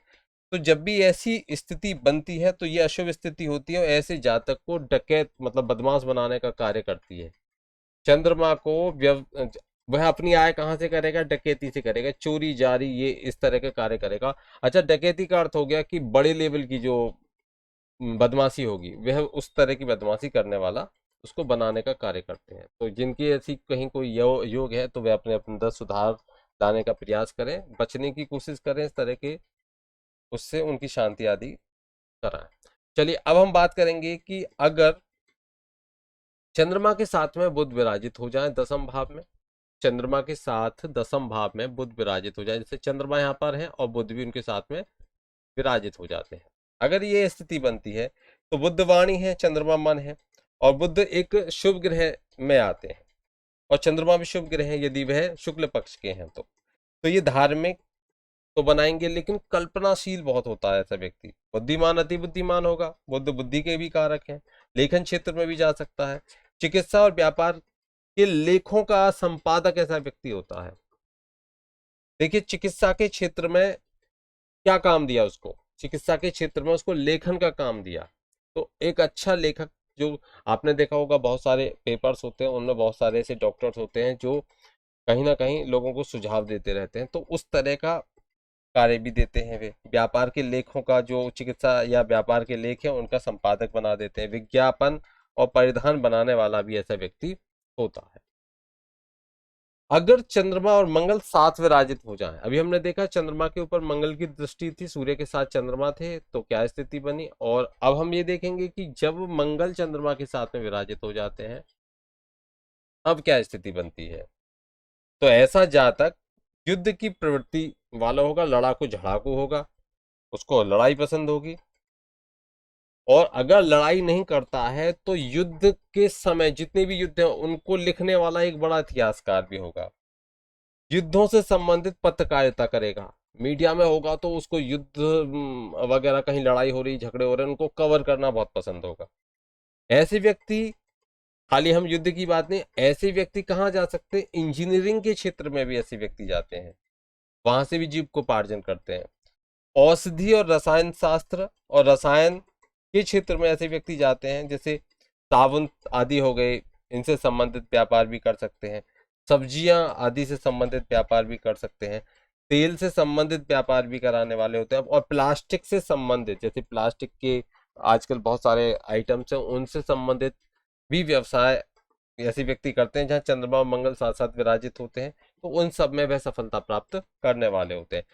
Speaker 1: तो जब भी ऐसी स्थिति बनती है तो ये अशुभ स्थिति होती है और ऐसे जातक को डकैत मतलब बदमाश बनाने का कार्य करती है। चंद्रमा को वह अपनी आय कहाँ से करेगा, डकैती से करेगा, चोरी जारी ये इस तरह के कार्य करेगा। अच्छा, डकैती का अर्थ हो गया कि बड़े लेवल की जो बदमाशी होगी, वह उस तरह की बदमाशी करने वाला उसको बनाने का कार्य करते हैं। तो जिनकी ऐसी कहीं कोई योग है तो वे अपने अंदर सुधार लाने का प्रयास करें, बचने की कोशिश करें इस तरह के, उससे उनकी शांति आदि कराएं। चलिए अब हम बात करेंगे कि अगर चंद्रमा के साथ में बुध विराजित हो जाए 10वें भाव में, चंद्रमा के साथ 10वें भाव में बुध विराजित हो जाए, जैसे चंद्रमा यहाँ पर है और बुध भी उनके साथ में विराजित हो जाते हैं, अगर ये स्थिति बनती है तो बुध वाणी है, चंद्रमा मन है, और बुध एक शुभ ग्रह में आते हैं और चंद्रमा भी शुभ ग्रह है यदि वह शुक्ल पक्ष के हैं तो ये धार्मिक तो बनाएंगे, लेकिन कल्पनाशील बहुत होता है ऐसा व्यक्ति। बुद्धिमान अति बुद्धिमान होगा, बुद्ध बुद्धि के भी कारक हैं, लेखन क्षेत्र में भी जा सकता है। चिकित्सा और व्यापार के लेखों का संपादक ऐसा व्यक्ति होता है। देखिए चिकित्सा के क्षेत्र में क्या काम दिया उसको, चिकित्सा के क्षेत्र में उसको लेखन का काम दिया। तो एक अच्छा लेखक, जो आपने देखा होगा बहुत सारे पेपर्स होते हैं उनमें बहुत सारे ऐसे डॉक्टर्स होते हैं जो कहीं ना कहीं लोगों को सुझाव देते रहते हैं, तो उस तरह का कार्य भी देते हैं वे। व्यापार के लेखों का, जो चिकित्सा या व्यापार के लेख हैं उनका संपादक बना देते हैं। विज्ञापन और परिधान बनाने वाला भी ऐसा व्यक्ति होता है। अगर चंद्रमा और मंगल साथ विराजित हो जाएं, अभी हमने देखा चंद्रमा के ऊपर मंगल की दृष्टि थी, सूर्य के साथ चंद्रमा थे, तो क्या स्थिति बनी। और अब हम ये देखेंगे कि जब मंगल चंद्रमा के साथ में विराजित हो जाते हैं अब क्या स्थिति बनती है। तो ऐसा जातक युद्ध की प्रवृत्ति वाला होगा, लड़ाकू झड़ाकू होगा, उसको लड़ाई पसंद होगी। और अगर लड़ाई नहीं करता है तो युद्ध के समय जितने भी युद्ध हैं उनको लिखने वाला एक बड़ा इतिहासकार भी होगा। युद्धों से संबंधित पत्रकारिता करेगा, मीडिया में होगा तो उसको युद्ध वगैरह, कहीं लड़ाई हो रही, झगड़े हो रहे हैं, उनको कवर करना बहुत पसंद होगा। ऐसे व्यक्ति, खाली हम युद्ध की बात नहीं, ऐसे व्यक्ति कहाँ जा सकते हैं, इंजीनियरिंग के क्षेत्र में भी ऐसे व्यक्ति जाते हैं, वहां से भी जीविकोपार्जन करते हैं। औषधि और रसायन शास्त्र और रसायन के क्षेत्र में ऐसे व्यक्ति जाते हैं, जैसे साबुन आदि हो गए, इनसे संबंधित व्यापार भी कर सकते हैं। सब्जियां आदि से संबंधित व्यापार भी कर सकते हैं। तेल से संबंधित व्यापार भी कराने वाले होते हैं। और प्लास्टिक से संबंधित, जैसे प्लास्टिक के आजकल बहुत सारे आइटम्स हैं, उनसे संबंधित भी व्यवसाय ऐसे व्यक्ति करते हैं जहाँ चंद्रमा और मंगल साथ साथ विराजित होते हैं, तो उन सब में वह सफलता प्राप्त करने वाले होते हैं।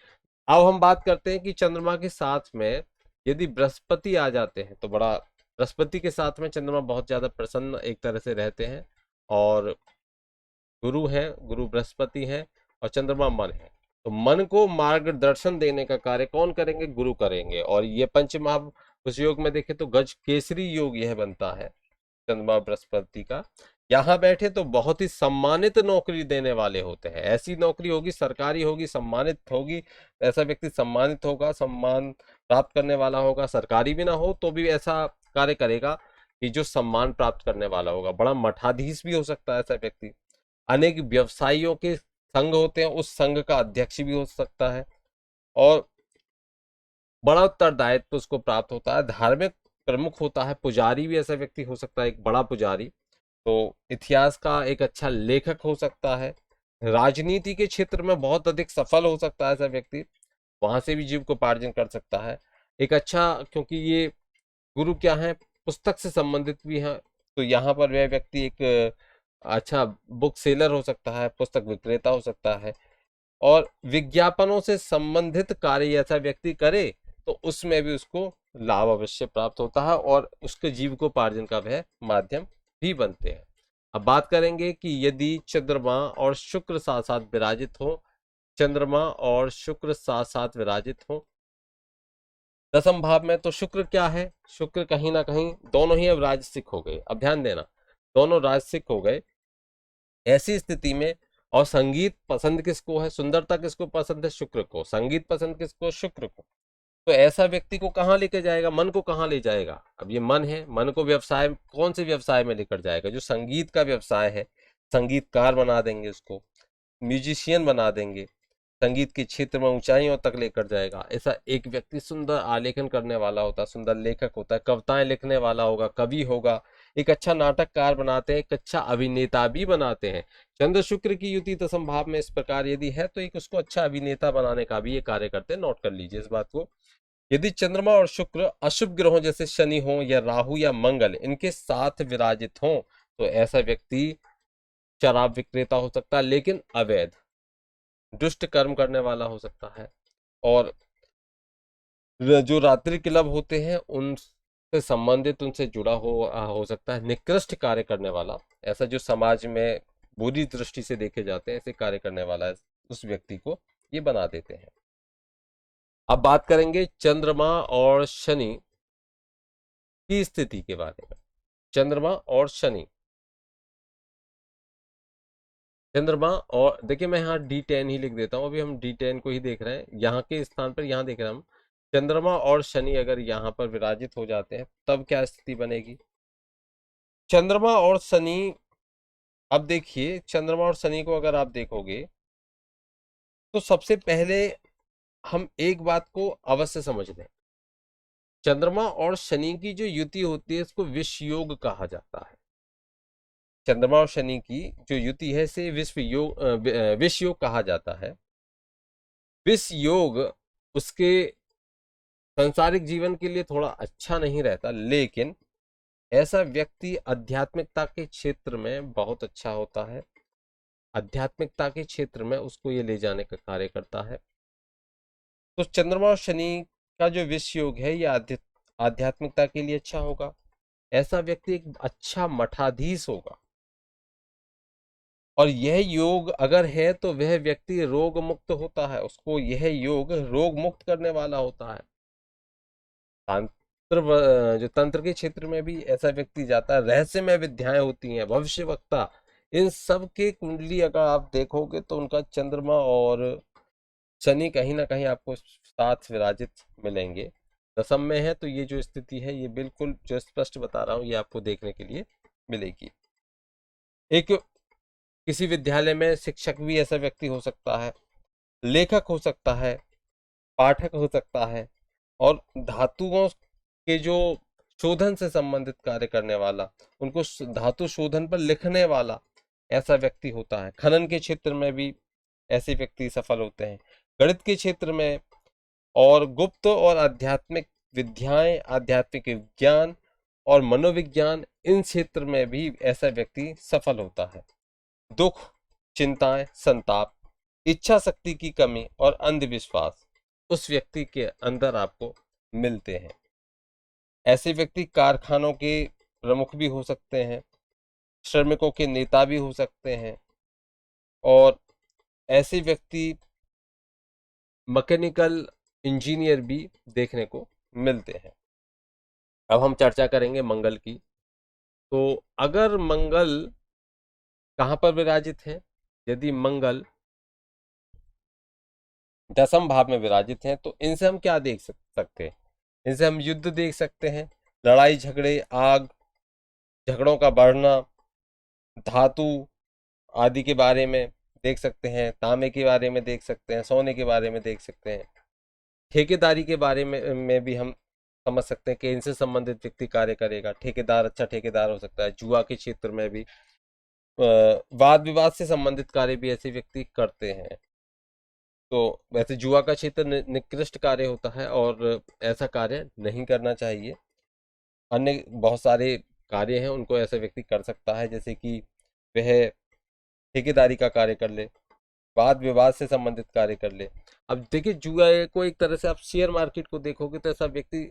Speaker 1: अब हम बात करते हैं कि चंद्रमा के साथ में यदि बृहस्पति आ जाते हैं तो बड़ा, बृहस्पति के साथ में चंद्रमा बहुत ज्यादा प्रसन्न एक तरह से रहते हैं। और गुरु है, गुरु बृहस्पति है और चंद्रमा मन है, तो मन को मार्गदर्शन देने का कार्य कौन करेंगे, गुरु करेंगे। और ये पंचमहाभूत उस योग में देखें तो गज केसरी योग यह बनता है चंद्रमा बृहस्पति का। यहाँ बैठे तो बहुत ही सम्मानित नौकरी देने वाले होते हैं, ऐसी नौकरी होगी, सरकारी होगी, सम्मानित होगी, ऐसा व्यक्ति सम्मानित होगा, सम्मान प्राप्त करने वाला होगा। सरकारी भी ना हो तो भी ऐसा कार्य करेगा कि जो सम्मान प्राप्त करने वाला होगा। बड़ा मठाधीश भी हो सकता है ऐसा व्यक्ति। अनेक व्यवसायियों के संघ होते हैं, उस संघ का अध्यक्ष भी हो सकता है। और बड़ा उत्तरदायित्व उसको प्राप्त होता है। धार्मिक प्रमुख होता है, पुजारी भी ऐसा व्यक्ति हो सकता है, एक बड़ा पुजारी। तो इतिहास का एक अच्छा लेखक हो सकता है। राजनीति के क्षेत्र में बहुत अधिक सफल हो सकता है ऐसा व्यक्ति, वहां से भी जीविकोपार्जन कर सकता है। एक अच्छा, क्योंकि ये गुरु क्या है, पुस्तक से संबंधित भी है, तो यहाँ पर वह व्यक्ति एक अच्छा बुक सेलर हो सकता है, पुस्तक विक्रेता हो सकता है। और विज्ञापनों से संबंधित कार्य ऐसा व्यक्ति करे तो उसमें भी उसको लाभ अवश्य प्राप्त होता है और उसके जीविकोपार्जन का वह माध्यम भी बनते हैं। अब बात करेंगे कि यदि चंद्रमा और शुक्र साथ साथ विराजित हो, चंद्रमा और शुक्र साथ साथ विराजित हो 10वें भाव में, तो शुक्र क्या है, शुक्र कहीं ना कहीं दोनों ही अब राजसिक हो गए। अब ध्यान देना, दोनों राजसिक हो गए। ऐसी स्थिति में और संगीत पसंद किसको है, सुंदरता किसको पसंद है, शुक्र को। संगीत पसंद किसको, शुक्र को। तो ऐसा व्यक्ति को कहाँ लेके जाएगा, मन को कहाँ ले जाएगा। अब ये मन है, मन को व्यवसाय, कौन से व्यवसाय में लेकर जाएगा, जो संगीत का व्यवसाय है, संगीतकार बना देंगे उसको, म्यूजिशियन बना देंगे, संगीत के क्षेत्र में ऊंचाइयों तक लेकर जाएगा। ऐसा एक व्यक्ति सुंदर आलेखन करने वाला होता है, सुंदर लेखक होता है, कविताएं लिखने वाला होगा, कवि होगा, एक अच्छा नाटककार बनाते हैं, एक अच्छा अभिनेता भी बनाते हैं। चंद्र शुक्र की युति तो संभाव में इस प्रकार यदि है तो एक उसको अच्छा अभिनेता बनाने का भी ये कार्य करते हैं। नोट कर लीजिए इस बात को। यदि चंद्रमा और शुक्र अशुभ ग्रहों जैसे शनि हो या राहु या मंगल इनके साथ विराजित हो तो ऐसा व्यक्ति शराब विक्रेता हो सकता है, लेकिन अवैध दुष्ट कर्म करने वाला हो सकता है। और जो रात्रि क्लब होते हैं उनसे संबंधित, उनसे जुड़ा हो सकता है। निकृष्ट कार्य करने वाला, ऐसा जो समाज में बुरी दृष्टि से देखे जाते हैं, ऐसे कार्य करने वाला है, उस व्यक्ति को ये बना देते हैं। अब बात करेंगे चंद्रमा और शनि की स्थिति के बारे में। चंद्रमा और शनि, चंद्रमा और देखिए मैं यहाँ D10 ही लिख देता हूँ, अभी हम D10 को ही देख रहे हैं, यहाँ के स्थान पर यहाँ देख रहे हैं हम। चंद्रमा और शनि अगर यहाँ पर विराजित हो जाते हैं तब क्या स्थिति बनेगी। चंद्रमा और शनि, अब देखिए चंद्रमा और शनि को अगर आप देखोगे तो सबसे पहले हम एक बात को अवश्य समझ लें। चंद्रमा और शनि की जो युति होती है इसको विष योग कहा जाता है। चंद्रमा और शनि की जो युति है इसे विष योग कहा जाता है। विष योग उसके सांसारिक जीवन के लिए थोड़ा अच्छा नहीं रहता, लेकिन ऐसा व्यक्ति आध्यात्मिकता के क्षेत्र में बहुत अच्छा होता है। आध्यात्मिकता के क्षेत्र में उसको ये ले जाने का कार्य करता है। तो चंद्रमा और शनि का जो विष योग है ये आध्यात्मिकता के लिए अच्छा होगा। ऐसा व्यक्ति एक अच्छा मठाधीश होगा, और यह योग अगर है तो वह व्यक्ति रोग मुक्त होता है, उसको यह योग रोग मुक्त करने वाला होता है। जो तंत्र के क्षेत्र में भी ऐसा व्यक्ति जाता है। रहस्यमय विद्याएं होती हैं, भविष्यवक्ता, इन सब के कुंडली अगर आप देखोगे तो उनका चंद्रमा और शनि कहीं ना कहीं आपको साथ विराजित मिलेंगे। दशम में है तो ये जो स्थिति है ये बिल्कुल जो स्पष्ट बता रहा हूँ ये आपको देखने के लिए मिलेगी। एक किसी विद्यालय में शिक्षक भी ऐसा व्यक्ति हो सकता है, लेखक हो सकता है, पाठक हो सकता है, और धातुओं के जो शोधन से संबंधित कार्य करने वाला, उनको धातु शोधन पर लिखने वाला ऐसा व्यक्ति होता है। खनन के क्षेत्र में भी ऐसे व्यक्ति सफल होते हैं। गणित के क्षेत्र में और गुप्त और आध्यात्मिक विद्याएं, आध्यात्मिक विज्ञान और मनोविज्ञान, इन क्षेत्र में भी ऐसा व्यक्ति सफल होता है। दुख, चिंताएं, संताप, इच्छा शक्ति की कमी और अंधविश्वास उस व्यक्ति के अंदर आपको मिलते हैं। ऐसे व्यक्ति कारखानों के प्रमुख भी हो सकते हैं, श्रमिकों के नेता भी हो सकते हैं, और ऐसे व्यक्ति मैकेनिकल इंजीनियर भी देखने को मिलते हैं। अब हम चर्चा करेंगे मंगल की। तो अगर मंगल कहाँ पर विराजित है, यदि मंगल दसम भाव में विराजित हैं तो इनसे हम क्या देख सकते हैं, इनसे हम युद्ध देख सकते हैं, लड़ाई झगड़े, आग, झगड़ों का बढ़ना, धातु आदि के बारे में देख सकते हैं, तांबे के बारे में देख सकते हैं, सोने के बारे में देख सकते हैं, ठेकेदारी के बारे में भी हम समझ सकते हैं कि इनसे संबंधित व्यक्ति कार्य करेगा। ठेकेदार अच्छा ठेकेदार हो सकता है। जुआ के क्षेत्र में भी, वाद विवाद से संबंधित कार्य भी ऐसे व्यक्ति करते हैं। तो वैसे जुआ का क्षेत्र निकृष्ट कार्य होता है और ऐसा कार्य नहीं करना चाहिए। अन्य बहुत सारे कार्य हैं उनको ऐसा व्यक्ति कर सकता है, जैसे कि वह ठेकेदारी का कार्य कर ले, वाद विवाद से संबंधित कार्य कर ले। अब देखिए जुए को एक तरह से आप शेयर मार्केट को देखोगे तो ऐसा व्यक्ति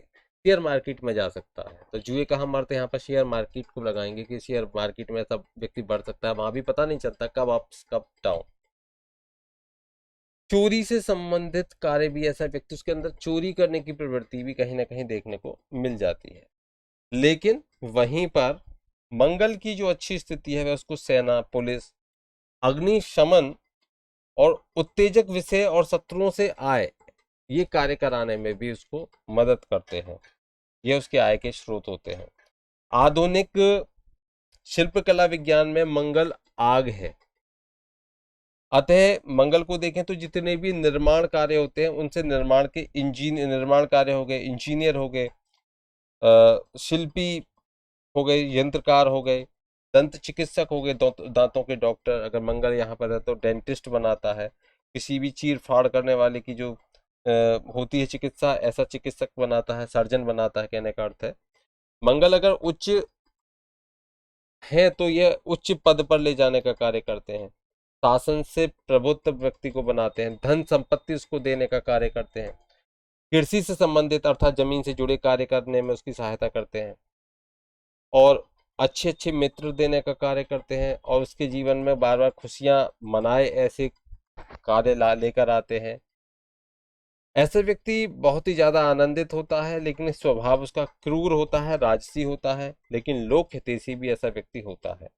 Speaker 1: शेयर मार्केट में जा सकता है। तो जुए कहाँ मारते हैं, यहाँ पर शेयर मार्केट को लगाएंगे कि शेयर मार्केट में ऐसा व्यक्ति बढ़ सकता है, वहां भी पता नहीं चलता कब अप कब डाउन। चोरी से संबंधित कार्य भी ऐसा व्यक्ति, उसके अंदर चोरी करने की प्रवृत्ति भी कहीं ना कहीं देखने को मिल जाती है। लेकिन वहीं पर मंगल की जो अच्छी स्थिति है वह उसको सेना, पुलिस अग्नि शमन और उत्तेजक विषय और शत्रुओं से आय, ये कार्य कराने में भी उसको मदद करते हैं। ये उसके आय के स्रोत होते हैं। आधुनिक शिल्पकला विज्ञान में मंगल आग है। अतः मंगल को देखें तो जितने भी निर्माण कार्य होते हैं उनसे निर्माण कार्य हो गए, इंजीनियर हो गए, शिल्पी हो गए, यंत्रकार हो गए, दंत चिकित्सक हो गए, दांतों के डॉक्टर, अगर मंगल यहाँ पर है तो डेंटिस्ट बनाता है। किसी भी चीर फाड़ करने वाले की जो होती है चिकित्सा, ऐसा चिकित्सक बनाता है, सर्जन बनाता है, कहने का अर्थ है। मंगल अगर उच्च है तो यह उच्च पद पर ले जाने का कार्य करते हैं, शासन से प्रभुत्व व्यक्ति को बनाते हैं, धन संपत्ति उसको देने का कार्य करते हैं, कृषि से संबंधित अर्थात जमीन से जुड़े कार्य करने में उसकी सहायता करते हैं, और अच्छे अच्छे मित्र देने का कार्य करते हैं, और उसके जीवन में बार बार खुशियां मनाए ऐसे कार्य लेकर आते हैं। ऐसे व्यक्ति बहुत ही ज्यादा आनंदित होता है, लेकिन स्वभाव उसका क्रूर होता है, राजसी होता है, लेकिन लोक हितैषी भी ऐसा व्यक्ति होता है।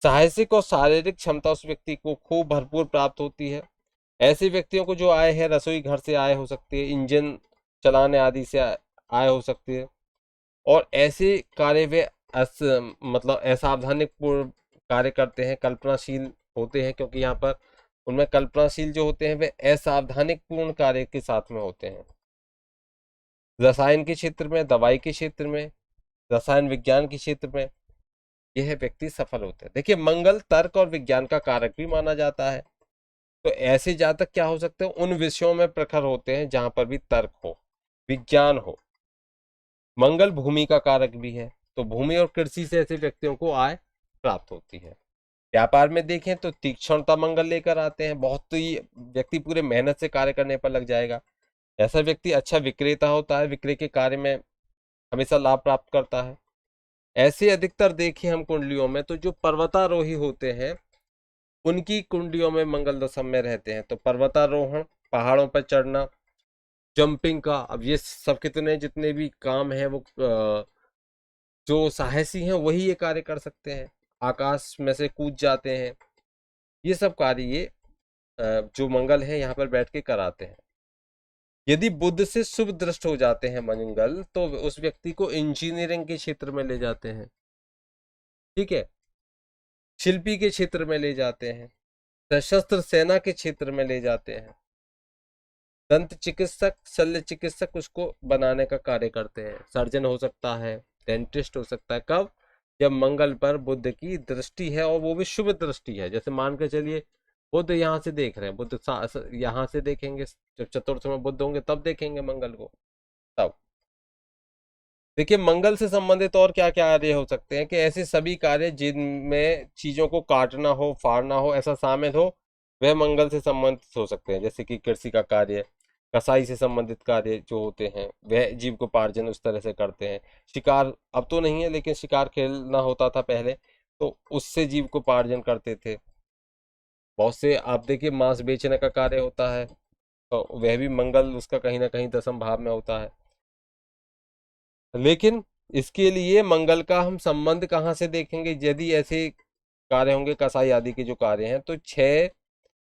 Speaker 1: साहसिक और शारीरिक क्षमता उस व्यक्ति को खूब भरपूर प्राप्त होती है। ऐसे व्यक्तियों को जो आय है, रसोई घर से आय हो सकती है, इंजन चलाने आदि से आय हो सकती है, और ऐसे कार्य वे मतलब असावधानी पूर्ण कार्य करते हैं, कल्पनाशील होते हैं, क्योंकि यहाँ पर उनमें कल्पनाशील जो होते हैं वे असावधानिक पूर्ण कार्य के साथ में होते हैं। रसायन के क्षेत्र में, दवाई के क्षेत्र में, रसायन विज्ञान के क्षेत्र में यह व्यक्ति सफल होते हैं। देखिए, मंगल तर्क और विज्ञान का कारक भी माना जाता है। तो ऐसे जातक क्या हो सकते हैं, उन विषयों में प्रखर होते हैं जहां पर भी तर्क हो, विज्ञान हो। मंगल भूमि का कारक भी है, तो भूमि और कृषि से ऐसे व्यक्तियों को आय प्राप्त होती है। व्यापार में देखें तो तीक्ष्णता मंगल लेकर आते हैं, बहुत ही व्यक्ति पूरे मेहनत से कार्य करने पर लग जाएगा। ऐसा व्यक्ति अच्छा विक्रेता होता है, विक्रय के कार्य में हमेशा लाभ प्राप्त करता है। ऐसे अधिकतर देखें हम कुंडलियों में तो जो पर्वतारोही होते हैं उनकी कुंडलियों में मंगल दशम में रहते हैं। तो पर्वतारोहण, पहाड़ों पर चढ़ना, जंपिंग का, अब ये सब कितने जितने भी काम हैं वो जो साहसी हैं वही ये कार्य कर सकते हैं। आकाश में से कूद जाते हैं, ये सब कार्य ये जो मंगल है यहाँ पर बैठ के कराते हैं। यदि बुध से शुभ दृष्ट हो जाते हैं मंगल, तो उस व्यक्ति को इंजीनियरिंग के क्षेत्र में ले जाते हैं, ठीक है, शिल्पी के क्षेत्र में ले जाते हैं, सशस्त्र सेना के क्षेत्र में ले जाते हैं, दंत चिकित्सक, शल्य चिकित्सक उसको बनाने का कार्य करते हैं, सर्जन हो सकता है, डेंटिस्ट हो सकता है। कब? जब मंगल पर बुध की दृष्टि है, और वो भी शुभ दृष्टि है। जैसे मान के चलिए बुध यहाँ से देख रहे हैं, बुध यहाँ से देखेंगे, जब चतुर्थ में बुध होंगे तब देखेंगे मंगल को। तब देखिए, मंगल से संबंधित और क्या क्या कार्य हो सकते हैं कि ऐसे सभी कार्य जिनमें चीजों को काटना हो, फाड़ना हो, ऐसा शामिल हो, वह मंगल से संबंधित हो सकते हैं। जैसे कि कृषि का कार्य, कसाई से संबंधित कार्य जो होते हैं वह जीविकोपार्जन उस तरह से करते हैं। शिकार अब तो नहीं है, लेकिन शिकार खेलना होता था पहले, तो उससे जीविकोपार्जन करते थे। बहुत से आप देखिए मांस बेचने का कार्य होता है, तो वह भी मंगल उसका कहीं ना कहीं दशम भाव में होता है। लेकिन इसके लिए मंगल का हम संबंध कहाँ से देखेंगे? यदि ऐसे कार्य होंगे, कसाई आदि के जो कार्य हैं, तो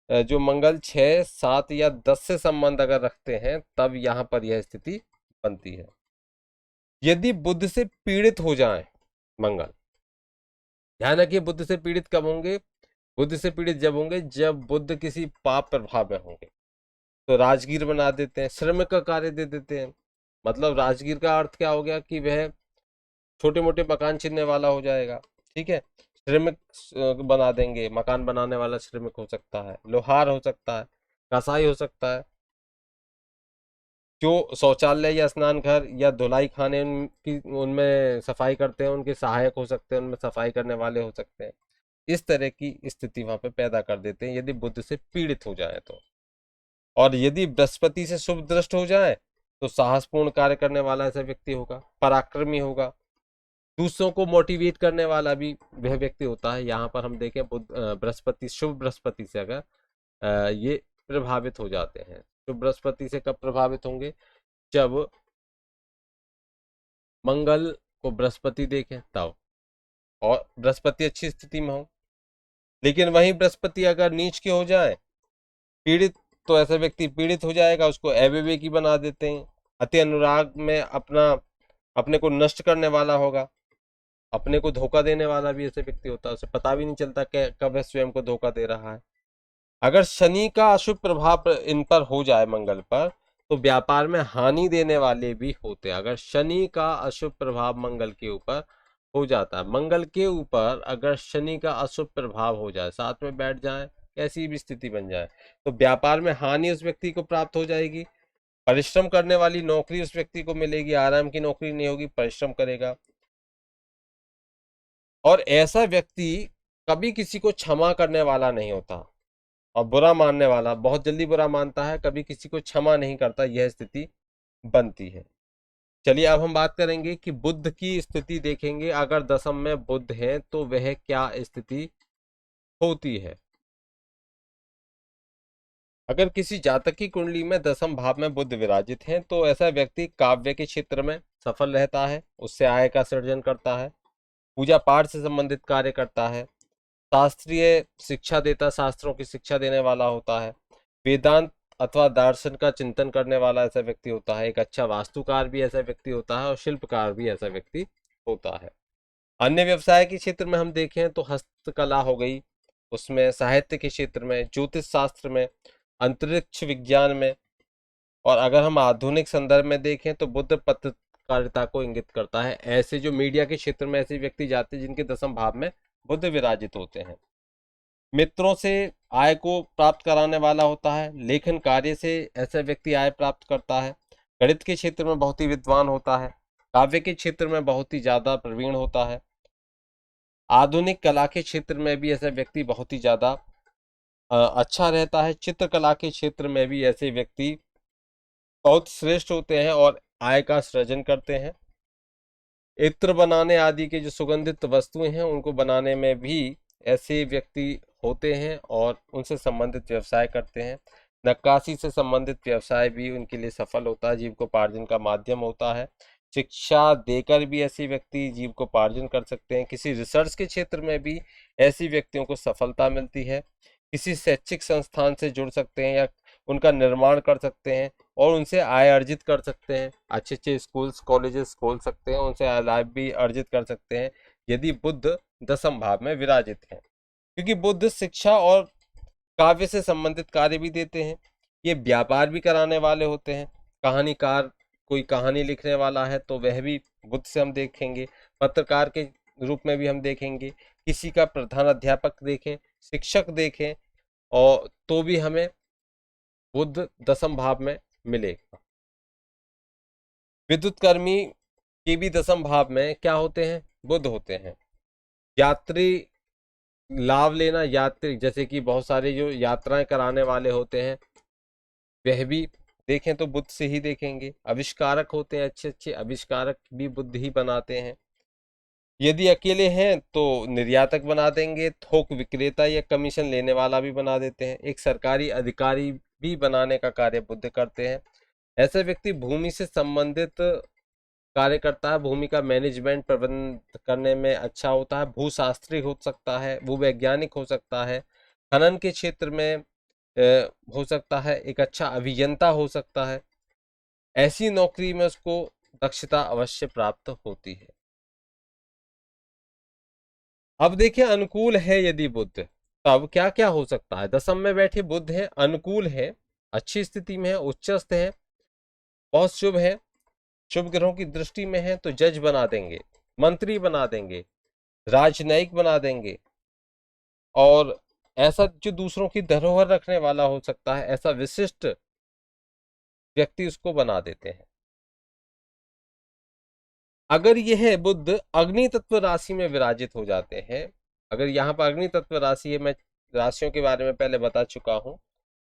Speaker 1: जो मंगल 6, 7 या 10 से संबंध अगर रखते हैं तब यहाँ पर यह स्थिति बनती है। यदि बुध से पीड़ित हो जाए मंगल, ध्यान रखिए, बुध से पीड़ित कब होंगे? बुध से पीड़ित जब होंगे जब बुध किसी पाप प्रभाव में होंगे। तो राजगीर बना देते हैं, श्रम का कार्य दे देते हैं। मतलब राजगीर का अर्थ क्या हो गया कि वह छोटे मोटे मकान चिनने वाला हो जाएगा, ठीक है। श्रमिक बना देंगे, मकान बनाने वाला श्रमिक हो सकता है, लोहार हो सकता है, कसाई हो सकता है, जो शौचालय या स्नान घर या धुलाई खाने उनकी उनमें सफाई करते हैं उनके सहायक हो सकते हैं, उनमें सफाई करने वाले हो सकते हैं। इस तरह की स्थिति वहां पे पैदा कर देते हैं यदि बुध से पीड़ित हो जाए तो। और यदि बृहस्पति से शुभ दृष्ट हो जाए तो साहसपूर्ण कार्य करने वाला ऐसा व्यक्ति होगा, पराक्रमी होगा, दूसरों को मोटिवेट करने वाला भी वह व्यक्ति होता है। यहाँ पर हम देखें बृहस्पति, शुभ बृहस्पति से अगर ये प्रभावित हो जाते हैं। शुभ बृहस्पति से कब प्रभावित होंगे? जब मंगल को बृहस्पति देखें तब, और बृहस्पति अच्छी स्थिति में हो, लेकिन वहीं बृहस्पति अगर नीच के हो जाए, पीड़ित, तो ऐसा व्यक्ति पीड़ित हो जाएगा, उसको अविवेकी बना देते हैं। अति अनुराग में अपने को नष्ट करने वाला होगा, अपने को धोखा देने वाला भी ऐसे व्यक्ति होता है, उसे पता भी नहीं चलता कि कब वह स्वयं को धोखा दे रहा है। अगर शनि का अशुभ प्रभाव इन पर हो जाए मंगल पर, तो व्यापार में हानि देने वाले भी होते हैं। अगर शनि का अशुभ प्रभाव मंगल के ऊपर हो जाता है, मंगल के ऊपर अगर शनि का अशुभ प्रभाव हो जाए, साथ में बैठ जाए, कैसी भी स्थिति बन जाए, तो व्यापार में हानि उस व्यक्ति को प्राप्त हो जाएगी। परिश्रम करने वाली नौकरी उस व्यक्ति को मिलेगी, आराम की नौकरी नहीं होगी, परिश्रम करेगा। और ऐसा व्यक्ति कभी किसी को क्षमा करने वाला नहीं होता, और बुरा मानने वाला, बहुत जल्दी बुरा मानता है, कभी किसी को क्षमा नहीं करता, यह स्थिति बनती है। चलिए अब हम बात करेंगे कि बुध की स्थिति देखेंगे। अगर दशम में बुध है तो वह क्या स्थिति होती है। अगर किसी जातक की कुंडली में दशम भाव में बुध विराजित है, तो ऐसा व्यक्ति काव्य के क्षेत्र में सफल रहता है, उससे आय का सृजन करता है, पूजा पाठ से संबंधित कार्य करता है, शास्त्रीय शिक्षा देता, शास्त्रों की शिक्षा देने वाला होता है, वेदांत अथवा दर्शन का चिंतन करने वाला ऐसा व्यक्ति होता है, एक अच्छा वास्तुकार भी ऐसा व्यक्ति होता है, और शिल्पकार भी ऐसा व्यक्ति होता है। अन्य व्यवसाय के क्षेत्र में हम देखें तो हस्तकला हो गई, उसमें साहित्य के क्षेत्र में, ज्योतिष शास्त्र में, अंतरिक्ष विज्ञान में, और अगर हम आधुनिक संदर्भ में देखें तो बुद्ध पत्रकारिता को इंगित करता है। ऐसे जो मीडिया के क्षेत्र में ऐसे व्यक्ति जाते हैं जिनके दशम भाव में बुद्ध विराजित होते हैं। मित्रों से आय को प्राप्त कराने वाला होता है, लेखन कार्य से ऐसा व्यक्ति आय प्राप्त करता है, गणित के क्षेत्र में बहुत ही विद्वान होता है, काव्य के क्षेत्र में बहुत ही ज्यादा प्रवीण होता है, आधुनिक कला के क्षेत्र में भी ऐसा व्यक्ति बहुत ही ज्यादा अच्छा रहता है, चित्रकला के क्षेत्र में भी ऐसे व्यक्ति बहुत श्रेष्ठ होते हैं और आय का सृजन करते हैं। इत्र बनाने आदि के जो सुगंधित वस्तुएं हैं उनको बनाने में भी ऐसे व्यक्ति होते हैं और उनसे संबंधित व्यवसाय करते हैं। नक्काशी से संबंधित व्यवसाय भी उनके लिए सफल होता है, जीविकोपार्जन का माध्यम होता है। शिक्षा देकर भी ऐसे व्यक्ति जीविकोपार्जन कर सकते हैं। किसी रिसर्च के क्षेत्र में भी ऐसी व्यक्तियों को सफलता मिलती है। किसी शैक्षिक संस्थान से जुड़ सकते हैं या उनका निर्माण कर सकते हैं और उनसे आय अर्जित कर सकते हैं। अच्छे अच्छे स्कूल्स कॉलेजेस खोल सकते हैं, उनसे आय भी अर्जित कर सकते हैं यदि बुध दशम भाव में विराजित है, क्योंकि बुध शिक्षा और काव्य से संबंधित कार्य भी देते हैं। ये व्यापार भी कराने वाले होते हैं। कहानीकार, कोई कहानी लिखने वाला है तो वह भी बुध से हम देखेंगे। पत्रकार के रूप में भी हम देखेंगे। किसी का प्रधान अध्यापक देखें, शिक्षक देखें, और तो भी हमें बुध दशम भाव में मिलेगा। विद्युत कर्मी के भी दशम भाव में क्या होते हैं, बुध होते हैं। यात्री लाभ लेना, यात्री जैसे कि बहुत सारे जो यात्राएं कराने वाले होते हैं वह भी देखें तो बुध से ही देखेंगे। आविष्कारक होते हैं, अच्छे अच्छे आविष्कारक भी बुध ही बनाते हैं। यदि अकेले हैं तो निर्यातक बना देंगे, थोक विक्रेता या कमीशन लेने वाला भी बना देते हैं, एक सरकारी अधिकारी भी बनाने का कार्य बुध करते हैं। ऐसा व्यक्ति भूमि से संबंधित कार्य करता है, भूमि का मैनेजमेंट प्रबंध करने में अच्छा होता है, भूशास्त्री हो सकता है, भूवैज्ञानिक हो सकता है, खनन के क्षेत्र में हो सकता है, एक अच्छा अभियंता हो सकता है। ऐसी नौकरी में उसको दक्षता अवश्य प्राप्त होती है। अब देखिए अनुकूल है यदि बुध, तब क्या क्या हो सकता है। दशम में बैठे बुध है, अनुकूल है, अच्छी स्थिति में है, उच्चस्थ है, बहुत शुभ है, शुभ ग्रहों की दृष्टि में है तो जज बना देंगे, मंत्री बना देंगे, राजनयिक बना देंगे, और ऐसा जो दूसरों की धरोहर रखने वाला हो सकता है, ऐसा विशिष्ट व्यक्ति उसको बना देते हैं। अगर यह बुध अग्नि तत्व राशि में विराजित हो जाते हैं, अगर यहाँ पर अग्नि तत्व राशि है, मैं राशियों के बारे में पहले बता चुका हूँ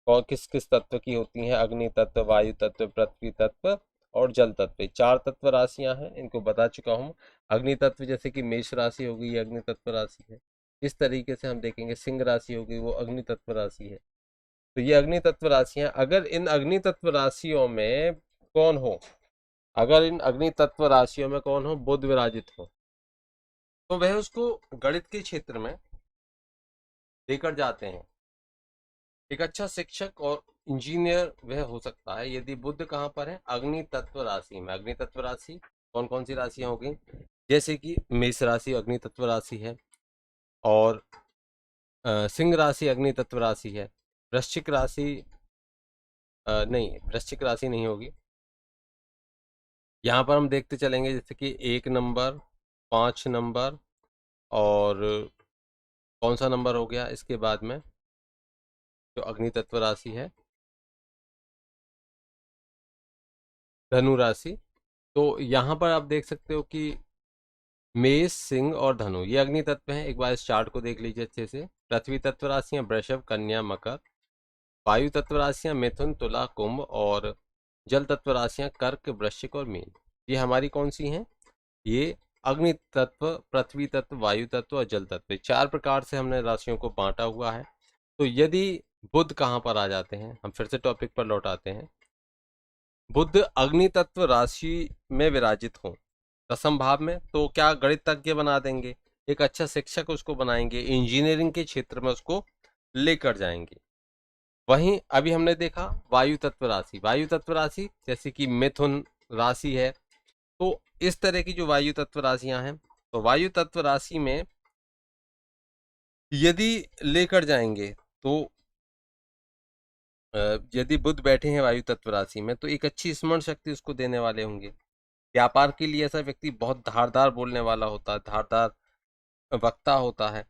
Speaker 1: और किस किस तत्व की होती हैं, अग्नि तत्व, वायु तत्व, पृथ्वी तत्व और जल तत्व, चार तत्व राशियां हैं, इनको बता चुका हूँ। अग्नि तत्व जैसे कि मेष राशि हो गई, अग्नि तत्व राशि है। इस तरीके से हम देखेंगे सिंह राशि हो गई, वो अग्नि तत्व राशि है। तो ये अग्नि तत्व राशियां, अगर इन अग्नि तत्व राशियों में कौन हो, अगर इन अग्नि तत्व राशियों में कौन हो, बुध विराजित हो, तो वह उसको गणित के क्षेत्र में लेकर जाते हैं। एक अच्छा शिक्षक और इंजीनियर वह हो सकता है यदि बुध कहाँ पर है, अग्नि तत्व राशि में। अग्नि तत्व राशि कौन कौन सी राशियां होगी, जैसे कि मेष राशि अग्नि तत्व राशि है, और सिंह राशि अग्नि तत्व राशि है। वृश्चिक राशि नहीं, वृश्चिक राशि नहीं होगी। यहाँ पर हम देखते चलेंगे जैसे कि 1 नंबर, 5 नंबर, और कौन सा नंबर हो गया इसके बाद में जो अग्नि तत्व राशि है, धनु राशि। तो यहाँ पर आप देख सकते हो कि मेष, सिंह और धनु ये अग्नि तत्व हैं। एक बार इस चार्ट को देख लीजिए अच्छे से। पृथ्वी तत्व राशियां वृषभ, कन्या, मकर। वायु तत्व राशियां मिथुन, तुला, कुंभ। और जल तत्व राशियां कर्क, वृश्चिक और मीन। ये हमारी कौन सी हैं, ये अग्नि तत्व, पृथ्वी तत्व, वायु तत्व और जल तत्व, 4 प्रकार से हमने राशियों को बांटा हुआ है। तो यदि बुध कहाँ पर आ जाते हैं, हम फिर से टॉपिक पर लौट आते हैं। बुध अग्नि तत्व राशि में विराजित हो दसम भाव में, तो क्या गणितज्ञ बना देंगे, एक अच्छा शिक्षक उसको बनाएंगे, इंजीनियरिंग के क्षेत्र में उसको लेकर जाएंगे। वहीं अभी हमने देखा वायु तत्व राशि, वायु तत्व राशि जैसे कि मिथुन राशि है, तो इस तरह की जो वायु तत्व राशियां हैं, तो वायु तत्व राशि में यदि लेकर जाएंगे तो यदि बुध बैठे हैं वायु तत्व राशि में, तो एक अच्छी स्मरण शक्ति उसको देने वाले होंगे। व्यापार के लिए ऐसा व्यक्ति बहुत धारदार बोलने वाला होता है, धारदार वक्ता होता है,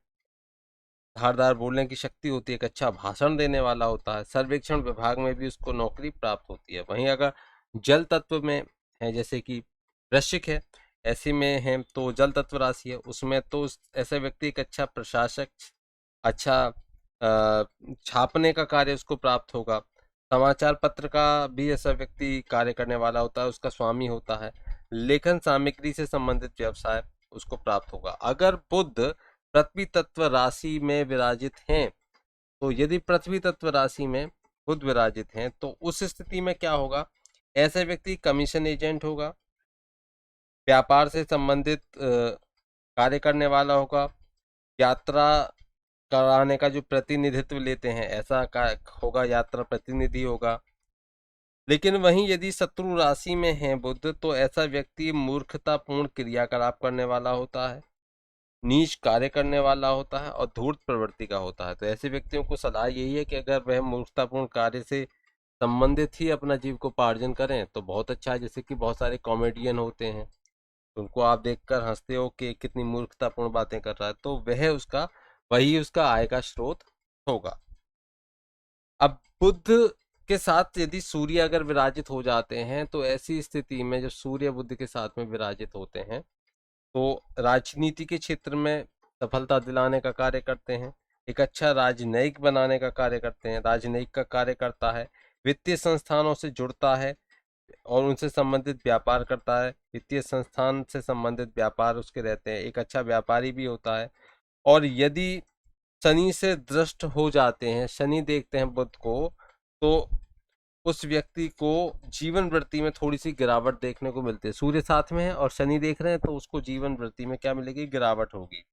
Speaker 1: धारदार बोलने की शक्ति होती है, एक अच्छा भाषण देने वाला होता है। सर्वेक्षण विभाग में भी उसको नौकरी प्राप्त होती है। वहीं अगर जल तत्व में है, जैसे कि वृश्चिक है, ऐसे में है तो जल तत्व राशि है, उसमें तो ऐसा व्यक्ति एक अच्छा प्रशासक, अच्छा छापने का कार्य उसको प्राप्त होगा। समाचार पत्र का भी ऐसा व्यक्ति कार्य करने वाला होता है, उसका स्वामी होता है। लेखन सामग्री से संबंधित व्यवसाय उसको प्राप्त होगा। अगर बुध पृथ्वी तत्व राशि में विराजित हैं, तो यदि पृथ्वी तत्व राशि में बुध विराजित हैं, तो उस स्थिति में क्या होगा, ऐसा व्यक्ति कमीशन एजेंट होगा, व्यापार से संबंधित कार्य करने वाला होगा, यात्रा कराने का जो प्रतिनिधित्व लेते हैं ऐसा का होगा, यात्रा प्रतिनिधि होगा। लेकिन वहीं यदि शत्रु राशि में है बुध, तो ऐसा व्यक्ति मूर्खतापूर्ण क्रियाकलाप करने वाला होता है, नीच कार्य करने वाला होता है और धूर्त प्रवृत्ति का होता है। तो ऐसे व्यक्तियों को सलाह यही है कि अगर वह मूर्खतापूर्ण कार्य से संबंधित ही अपना जीविकोपार्जन करें तो बहुत अच्छा है। जैसे कि बहुत सारे कॉमेडियन होते हैं, उनको आप देखकर हंसते हो कि कितनी मूर्खतापूर्ण बातें कर रहा है, तो वही उसका आय का स्रोत होगा। अब बुध के साथ यदि सूर्य अगर विराजित हो जाते हैं, तो ऐसी स्थिति में जब सूर्य बुध के साथ में विराजित होते हैं, तो राजनीति के क्षेत्र में सफलता दिलाने का कार्य करते हैं, एक अच्छा राजनयिक बनाने का कार्य करते हैं, राजनयिक का कार्य करता है, वित्तीय संस्थानों से जुड़ता है और उनसे संबंधित व्यापार करता है, वित्तीय संस्थान से संबंधित व्यापार उसके रहते हैं, एक अच्छा व्यापारी भी होता है। और यदि शनि से दृष्ट हो जाते हैं, शनि देखते हैं बुध को, तो उस व्यक्ति को जीवन वृत्ति में थोड़ी सी गिरावट देखने को मिलती है। सूर्य साथ में है और शनि देख रहे हैं, तो उसको जीवन वृत्ति में क्या मिलेगी, गिरावट होगी।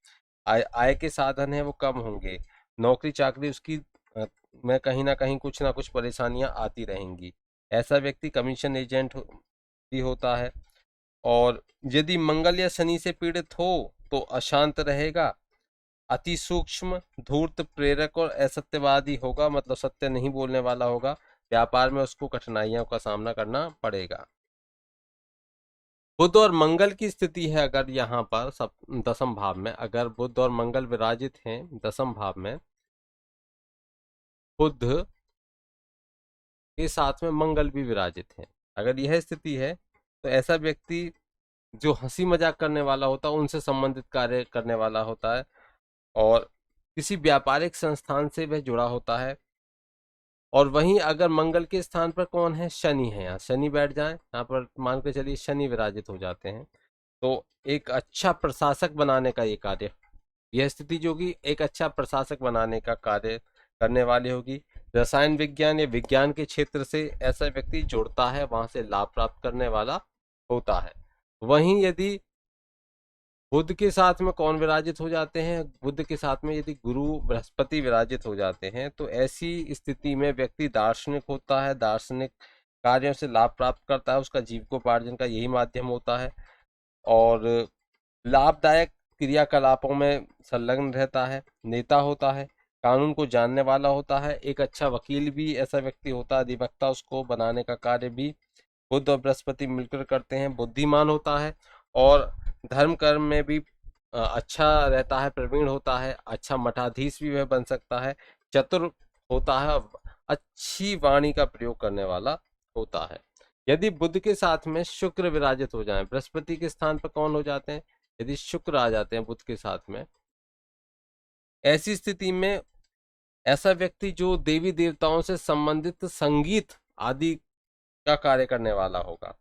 Speaker 1: आय के साधन है वो कम होंगे, नौकरी चाकरी उसकी में कहीं ना कुछ परेशानियां आती रहेंगी। ऐसा व्यक्ति कमीशन एजेंट भी होता है। और यदि मंगल या शनि से पीड़ित हो तो अशांत रहेगा, अति सूक्ष्म, धूर्त, प्रेरक और असत्यवादी होगा, मतलब सत्य नहीं बोलने वाला होगा। व्यापार में उसको कठिनाइयों का सामना करना पड़ेगा। बुध और मंगल की स्थिति है अगर यहाँ पर सब दसम भाव में, अगर बुध और मंगल विराजित हैं दसम भाव में, बुध के साथ में मंगल भी विराजित है, अगर यह स्थिति है, तो ऐसा व्यक्ति जो हंसी मजाक करने वाला होता है, उनसे संबंधित कार्य करने वाला होता है और किसी व्यापारिक संस्थान से वह जुड़ा होता है। और वहीं अगर मंगल के स्थान पर कौन है, शनि है, यहाँ शनि बैठ जाए, यहाँ पर मान के चलिए शनि विराजित हो जाते हैं, तो एक अच्छा प्रशासक बनाने का ये कार्य, यह स्थिति जो होगी एक अच्छा प्रशासक बनाने का कार्य करने वाली होगी। रसायन विज्ञान या विज्ञान के क्षेत्र से ऐसा व्यक्ति जुड़ता है, वहां से लाभ प्राप्त करने वाला होता है। वहीं यदि बुध के साथ में कौन विराजित हो जाते हैं? बुध के साथ में यदि गुरु बृहस्पति विराजित हो जाते हैं तो ऐसी स्थिति में व्यक्ति दार्शनिक होता है, दार्शनिक कार्यों से लाभ प्राप्त करता है, उसका जीविकोपार्जन का यही माध्यम होता है और लाभदायक क्रियाकलापों में संलग्न रहता है, नेता होता है, कानून को जानने वाला होता है, एक अच्छा वकील भी ऐसा व्यक्ति होता है, अधिवक्ता उसको बनाने का कार्य भी बुध और बृहस्पति मिलकर करते हैं, बुद्धिमान होता है और धर्म कर्म में भी अच्छा रहता है, प्रवीण होता है, अच्छा मठाधीश भी वह बन सकता है, चतुर होता है, अच्छी वाणी का प्रयोग करने वाला होता है। यदि बुध के साथ में शुक्र विराजित हो जाए, बृहस्पति के स्थान पर कौन हो जाते हैं? यदि शुक्र आ जाते हैं बुध के साथ में, ऐसी स्थिति में ऐसा व्यक्ति जो देवी देवताओं से संबंधित संगीत आदि का कार्य करने वाला होगा।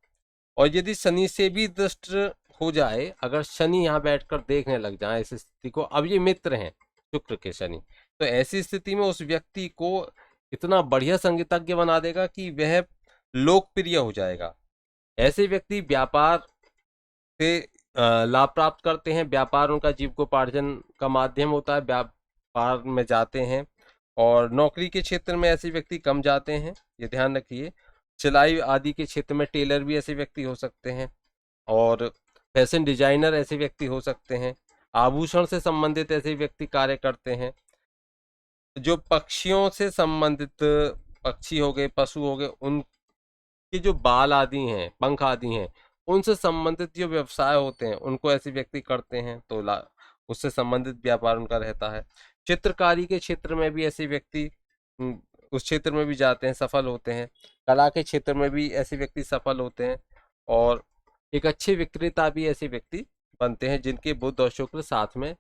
Speaker 1: और यदि शनि से भी दृष्ट हो जाए, अगर शनि यहाँ बैठकर देखने लग जाए इस स्थिति को, अब ये मित्र हैं शुक्र के शनि, तो ऐसी स्थिति में उस व्यक्ति को इतना बढ़िया संगीतज्ञ बना देगा कि वह लोकप्रिय हो जाएगा। ऐसे व्यक्ति व्यापार से लाभ प्राप्त करते हैं, व्यापार उनका जीविकोपार्जन का माध्यम होता है, व्यापार में जाते हैं और नौकरी के क्षेत्र में ऐसे व्यक्ति कम जाते हैं, ये ध्यान रखिए। सिलाई आदि के क्षेत्र में टेलर भी ऐसे व्यक्ति हो सकते हैं और फैशन डिजाइनर ऐसे व्यक्ति हो सकते हैं, आभूषण से संबंधित ऐसे व्यक्ति कार्य करते हैं, जो पक्षियों से संबंधित पक्षी हो गए, पशु हो गए, उनके जो बाल आदि हैं, पंख आदि हैं, उनसे संबंधित जो व्यवसाय होते हैं उनको ऐसे व्यक्ति करते हैं, तो उससे संबंधित व्यापार उनका रहता है। चित्रकारी के क्षेत्र में भी ऐसे व्यक्ति उस क्षेत्र में भी जाते हैं, सफल होते हैं। कला के क्षेत्र में भी ऐसे व्यक्ति सफल होते हैं और एक अच्छे विक्रेता भी ऐसे व्यक्ति बनते हैं जिनके बुध और शुक्र साथ में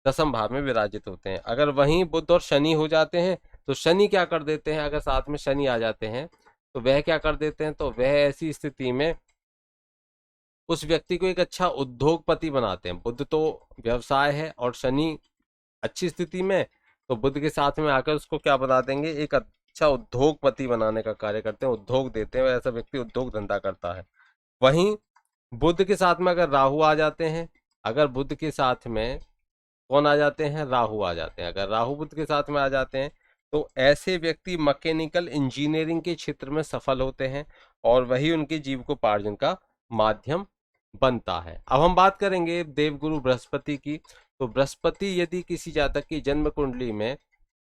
Speaker 1: दसम भाव में विराजित होते हैं। अगर वहीं बुध और शनि हो जाते हैं तो शनि क्या कर देते हैं, अगर साथ में शनि आ जाते हैं तो वह क्या कर देते हैं, तो वह ऐसी स्थिति में उस व्यक्ति को एक अच्छा उद्योगपति बनाते हैं। बुध तो व्यवसाय है और शनि अच्छी स्थिति में, तो बुध के साथ में आकर उसको क्या बना देंगे, एक अच्छा उद्योगपति बनाने का कार्य करते हैं, उद्योग देते हैं, ऐसा व्यक्ति उद्योग धंधा करता है। वहीं बुध के साथ में अगर राहु आ जाते हैं, अगर बुध के साथ में कौन आ जाते हैं, राहु आ जाते हैं, अगर राहु बुध के साथ में आ जाते हैं तो ऐसे व्यक्ति मैकेनिकल इंजीनियरिंग के क्षेत्र में सफल होते हैं और वही उनके जीविकोपार्जन का माध्यम बनता है। अब हम बात करेंगे देवगुरु बृहस्पति की। तो बृहस्पति यदि किसी जातक की जन्म कुंडली में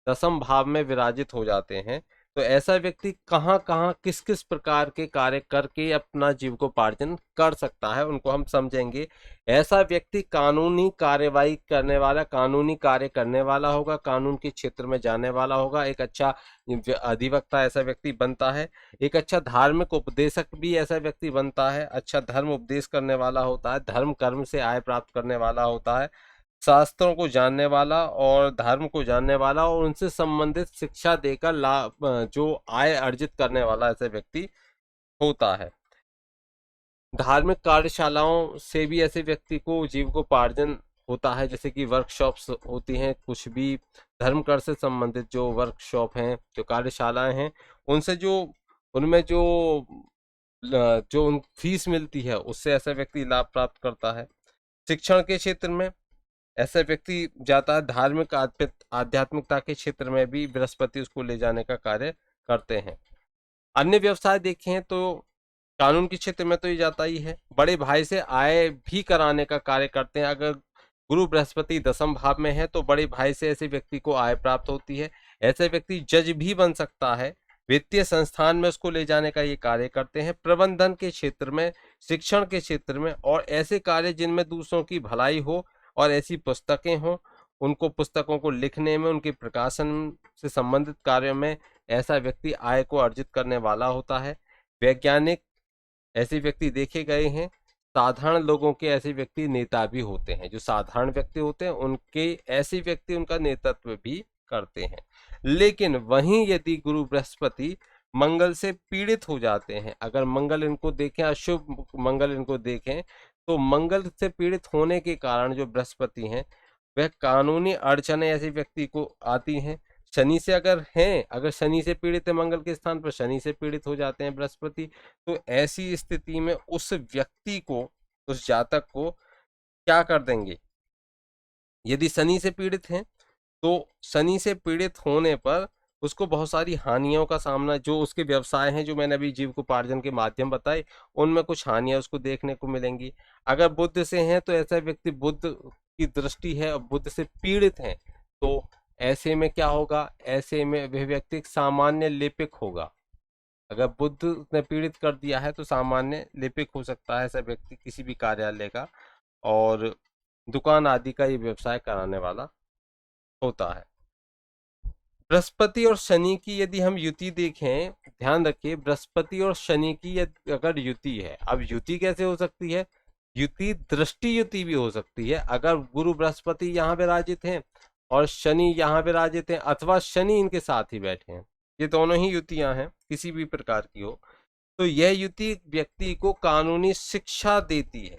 Speaker 1: दसम भाव में विराजित हो जाते हैं तो ऐसा व्यक्ति कहाँ कहाँ किस किस प्रकार के कार्य करके अपना जीविकोपार्जन कर सकता है, उनको हम समझेंगे। ऐसा व्यक्ति कानूनी कार्यवाही करने वाला, कानूनी कार्य करने वाला होगा, कानून के क्षेत्र में जाने वाला होगा, एक अच्छा अधिवक्ता ऐसा व्यक्ति बनता है, एक अच्छा धार्मिक उपदेशक भी ऐसा व्यक्ति बनता है, अच्छा धर्म उपदेश करने वाला होता है, धर्म कर्म से आय प्राप्त करने वाला होता है, शास्त्रों को जानने वाला और धर्म को जानने वाला और उनसे संबंधित शिक्षा देकर लाभ जो आय अर्जित करने वाला ऐसे व्यक्ति होता है। धार्मिक कार्यशालाओं से भी ऐसे व्यक्ति को जीविकोपार्जन होता है, जैसे कि वर्कशॉप्स होती हैं, कुछ भी धर्म कर से संबंधित जो वर्कशॉप हैं, जो कार्यशालाएं हैं, उनसे जो उनमें जो फीस मिलती है उससे ऐसा व्यक्ति लाभ प्राप्त करता है। शिक्षण के क्षेत्र में ऐसा व्यक्ति जाता है, धार्मिक आध्यात्मिकता के क्षेत्र में भी बृहस्पति उसको ले जाने का कार्य करते हैं। अन्य व्यवसाय देखें तो कानून के क्षेत्र में तो ये जाता ही है, बड़े भाई से आय भी कराने का कार्य करते हैं। अगर गुरु बृहस्पति दसम भाव में है तो बड़े भाई से ऐसे व्यक्ति को आय प्राप्त होती है। ऐसे व्यक्ति जज भी बन सकता है, वित्तीय संस्थान में उसको ले जाने का ये कार्य करते हैं। प्रबंधन के क्षेत्र में, शिक्षण के क्षेत्र में और ऐसे कार्य जिनमें दूसरों की भलाई हो और ऐसी पुस्तकें हों, उनको पुस्तकों को लिखने में, उनके प्रकाशन से संबंधित कार्यों में ऐसा व्यक्ति आय को अर्जित करने वाला होता है। वैज्ञानिक ऐसे व्यक्ति देखे गए हैं। साधारण लोगों के ऐसे व्यक्ति नेता भी होते हैं, जो साधारण व्यक्ति होते हैं उनके ऐसे व्यक्ति उनका नेतृत्व भी करते हैं। लेकिन वहीं यदि गुरु बृहस्पति मंगल से पीड़ित हो जाते हैं, अगर मंगल इनको देखें, अशुभ मंगल इनको देखें, तो मंगल से पीड़ित होने के कारण जो बृहस्पति हैं वह कानूनी अड़चने ऐसे व्यक्ति को आती हैं। शनि से अगर हैं, अगर शनि से पीड़ित है, मंगल के स्थान पर शनि से पीड़ित हो जाते हैं बृहस्पति, तो ऐसी स्थिति में उस व्यक्ति को, उस जातक को क्या कर देंगे? यदि शनि से पीड़ित हैं तो शनि से पीड़ित होने पर उसको बहुत सारी हानियों का सामना, जो उसके व्यवसाय हैं जो मैंने अभी जीविकोपार्जन के माध्यम बताए, उनमें कुछ हानियां उसको देखने को मिलेंगी। अगर बुध से हैं तो ऐसा व्यक्ति, बुध की दृष्टि है और बुध से पीड़ित है, तो ऐसे में क्या होगा? ऐसे में वह व्यक्ति सामान्य लिपिक होगा। अगर बुध ने पीड़ित कर दिया है तो सामान्य लिपिक हो सकता है ऐसा व्यक्ति किसी भी कार्यालय का, और दुकान आदि का ये व्यवसाय कराने वाला होता है। बृहस्पति और शनि की यदि हम युति देखें, ध्यान रखिए, बृहस्पति और शनि की अगर युति है, अब युति कैसे हो सकती है? युति दृष्टि युति भी हो सकती है। अगर गुरु बृहस्पति यहाँ विराजित हैं और शनि यहाँ विराजित हैं, अथवा शनि इनके साथ ही बैठे हैं, ये दोनों ही युतियां हैं किसी भी प्रकार की हो, तो यह युति व्यक्ति को कानूनी शिक्षा देती है।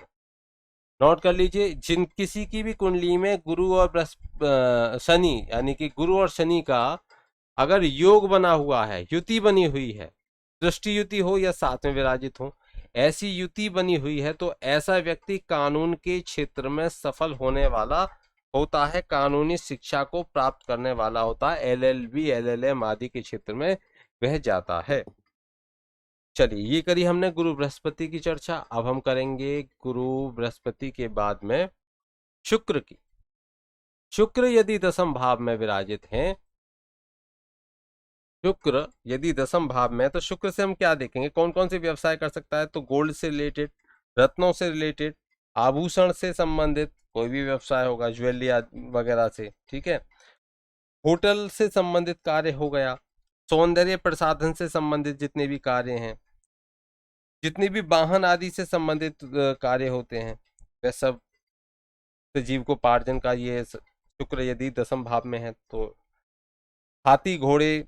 Speaker 1: नोट कर लीजिए, जिन किसी की भी कुंडली में गुरु और शनि, यानी कि गुरु और शनि का अगर योग बना हुआ है, युति बनी हुई है, दृष्टि युति हो या साथ में विराजित हो, ऐसी युति बनी हुई है, तो ऐसा व्यक्ति कानून के क्षेत्र में सफल होने वाला होता है, कानूनी शिक्षा को प्राप्त करने वाला होता है, LLB LLM आदि के क्षेत्र में वह जाता है। चलिए, ये करी हमने गुरु बृहस्पति की चर्चा। अब हम करेंगे गुरु बृहस्पति के बाद में शुक्र की। शुक्र यदि दसम भाव में विराजित हैं, शुक्र यदि दसम भाव में, तो शुक्र से हम क्या देखेंगे? कौन कौन से व्यवसाय कर सकता है? तो गोल्ड से रिलेटेड, रत्नों से रिलेटेड, आभूषण से संबंधित कोई भी व्यवसाय होगा, ज्वेलरी वगैरह से, ठीक है। होटल से संबंधित कार्य हो गया, सौंदर्य प्रसाधन से संबंधित जितने भी कार्य हैं, जितनी भी वाहन आदि से संबंधित कार्य होते हैं, वह सब जीविकोपार्जन का ये शुक्र यदि दसम भाव में है, तो हाथी घोड़े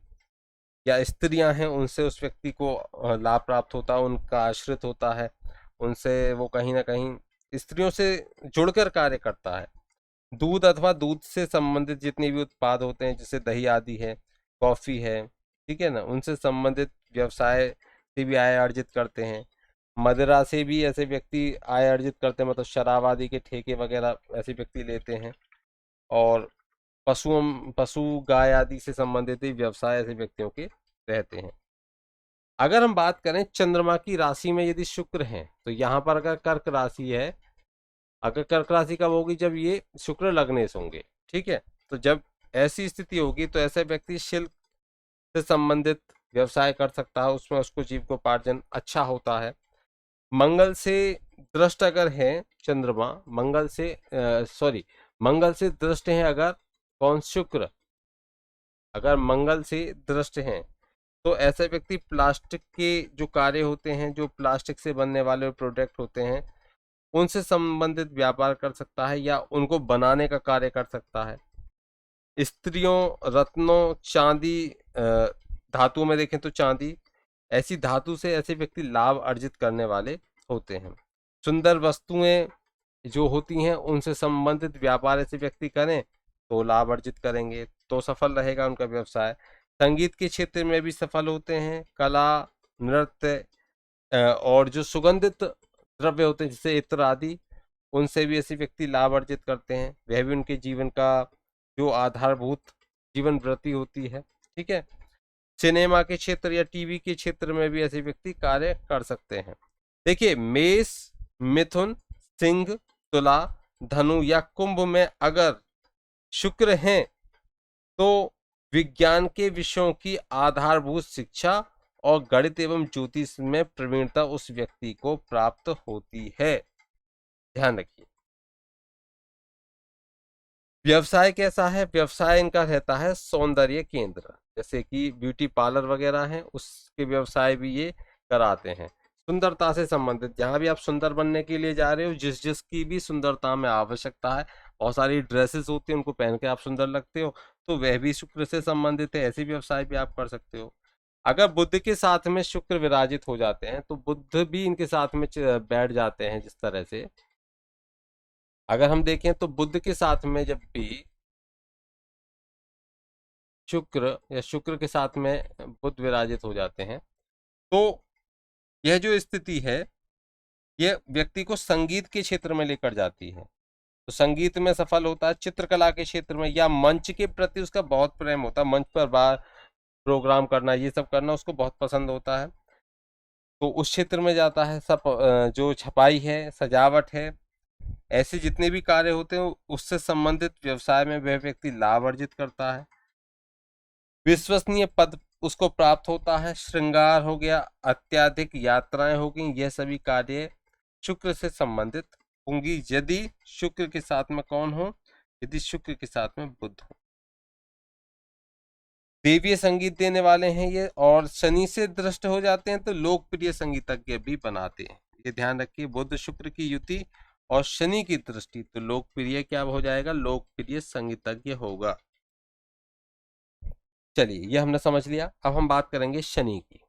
Speaker 1: या स्त्रियां हैं उनसे उस व्यक्ति को लाभ प्राप्त होता है, उनका आश्रित होता है, उनसे वो कहीं ना कहीं स्त्रियों से जुड़कर कार्य करता है। दूध अथवा दूध से संबंधित जितने भी उत्पाद होते हैं, जैसे दही आदि है, कॉफी है, ठीक है ना, उनसे संबंधित व्यवसाय से भी आय अर्जित करते हैं। मदिरा से भी ऐसे व्यक्ति आय अर्जित करते हैं, मतलब शराब आदि के ठेके वगैरह ऐसे व्यक्ति लेते हैं। और पशु गाय आदि से संबंधित भी व्यवसाय ऐसे व्यक्तियों के रहते हैं। अगर हम बात करें चंद्रमा की राशि में यदि शुक्र है, तो यहाँ पर अगर कर्क राशि है, अगर कर्क राशि कब होगी? जब ये शुक्र लग्न से होंगे, ठीक है। तो जब ऐसी स्थिति होगी तो ऐसा व्यक्ति शिल्प से संबंधित व्यवसाय कर सकता है, उसमें उसको जीविकोपार्जन अच्छा होता है। मंगल से दृष्ट अगर है चंद्रमा, मंगल से दृष्ट है अगर, कौन? शुक्र अगर मंगल से दृष्ट हैं, तो ऐसे व्यक्ति प्लास्टिक के जो कार्य होते हैं, जो प्लास्टिक से बनने वाले प्रोडक्ट होते हैं, उनसे संबंधित व्यापार कर सकता है या उनको बनाने का कार्य कर सकता है। स्त्रियों, रत्नों, चांदी, धातु में देखें तो चांदी, ऐसी धातु से ऐसे व्यक्ति लाभ अर्जित करने वाले होते हैं। सुंदर वस्तुएं जो होती हैं उनसे संबंधित व्यापार ऐसे व्यक्ति करें तो लाभ अर्जित करेंगे, तो सफल रहेगा उनका व्यवसाय। संगीत के क्षेत्र में भी सफल होते हैं, कला, नृत्य और जो सुगंधित द्रव्य होते हैं जैसे इत्र आदि, उनसे भी ऐसे व्यक्ति लाभ अर्जित करते हैं। वह भी उनके जीवन का जो आधारभूत जीवन वृत्ति होती है, ठीक है। सिनेमा के क्षेत्र या टीवी के क्षेत्र में भी ऐसे व्यक्ति कार्य कर सकते हैं। देखिए, मेष, मिथुन, सिंह, तुला, धनु या कुंभ में अगर शुक्र हैं, तो विज्ञान के विषयों की आधारभूत शिक्षा और गणित एवं ज्योतिष में प्रवीणता उस व्यक्ति को प्राप्त होती है। ध्यान रखिए। व्यवसाय कैसा है? व्यवसाय इनका रहता है सौंदर्य केंद्र, जैसे कि ब्यूटी पार्लर वगैरह हैं, उसके व्यवसाय भी ये कराते हैं। सुंदरता से संबंधित, जहां भी आप सुंदर बनने के लिए जा रहे हो, जिस जिसकी भी सुंदरता में आवश्यकता है, बहुत सारी ड्रेसेस होती हैं, उनको पहन के आप सुंदर लगते हो, तो वह भी शुक्र से संबंधित है, ऐसे व्यवसाय भी आप कर सकते हो। अगर बुध के साथ में शुक्र विराजित हो जाते हैं, तो बुध भी इनके साथ में बैठ जाते हैं। जिस तरह से अगर हम देखें तो बुध के साथ में जब भी शुक्र या शुक्र के साथ में बुध विराजित हो जाते हैं, तो यह जो स्थिति है, यह व्यक्ति को संगीत के क्षेत्र में लेकर जाती है। तो संगीत में सफल होता है, चित्रकला के क्षेत्र में, या मंच के प्रति उसका बहुत प्रेम होता है, मंच पर बार प्रोग्राम करना, ये सब करना उसको बहुत पसंद होता है, तो उस क्षेत्र में जाता है। सब जो छपाई है, सजावट है, ऐसे जितने भी कार्य होते हैं उससे संबंधित व्यवसाय में वह व्यक्ति लाभ अर्जित करता है। विश्वसनीय पद उसको प्राप्त होता है, श्रृंगार हो गया, अत्यधिक यात्राएं हो गई, यह सभी कार्य शुक्र से संबंधित होंगी यदि शुक्र के साथ में कौन हो, यदि शुक्र के साथ में बुध हो। देवीय संगीत देने वाले हैं ये, और शनि से दृष्ट हो जाते हैं तो लोकप्रिय संगीतज्ञ भी बनाते हैं। ये ध्यान रखिए, बुध शुक्र की युति और शनि की दृष्टि, तो लोकप्रिय क्या हो जाएगा, लोकप्रिय संगीतज्ञ होगा। चलिए ये हमने समझ लिया। अब हम बात करेंगे शनि की।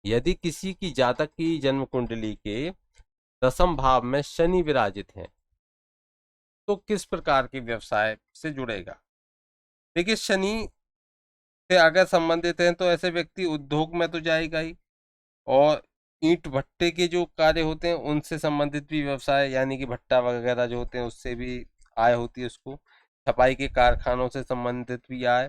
Speaker 1: यदि किसी की जातक की जन्म कुंडली के 10वें भाव में शनि विराजित है तो किस प्रकार के व्यवसाय से जुड़ेगा। देखिए, शनि से अगर संबंधित हैं तो ऐसे व्यक्ति उद्योग में तो जाएगा ही, और ईंट भट्टे के जो कार्य होते हैं उनसे संबंधित भी व्यवसाय, यानी कि भट्टा वगैरह जो होते हैं उससे भी आय होती है उसको, छपाई के कारखानों से संबंधित भी आय,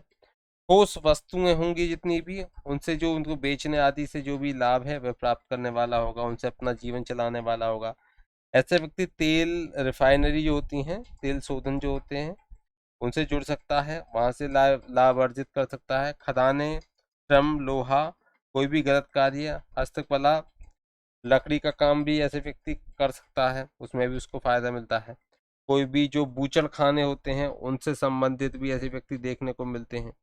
Speaker 1: ठोस वस्तुएं होंगी जितनी भी, उनसे जो उनको बेचने आदि से जो भी लाभ है वह प्राप्त करने वाला होगा, उनसे अपना जीवन चलाने वाला होगा। ऐसे व्यक्ति तेल रिफाइनरी जो होती हैं, तेल शोधन जो होते हैं उनसे जुड़ सकता है, वहां से लाभ अर्जित कर सकता है। खदानें, श्रम, लोहा, कोई भी गलत कार्य, हस्तकला, लकड़ी का काम भी ऐसे व्यक्ति कर सकता है, उसमें भी उसको फायदा मिलता है। कोई भी जो बूचड़ खाने होते हैं उनसे संबंधित भी ऐसे व्यक्ति देखने को मिलते हैं।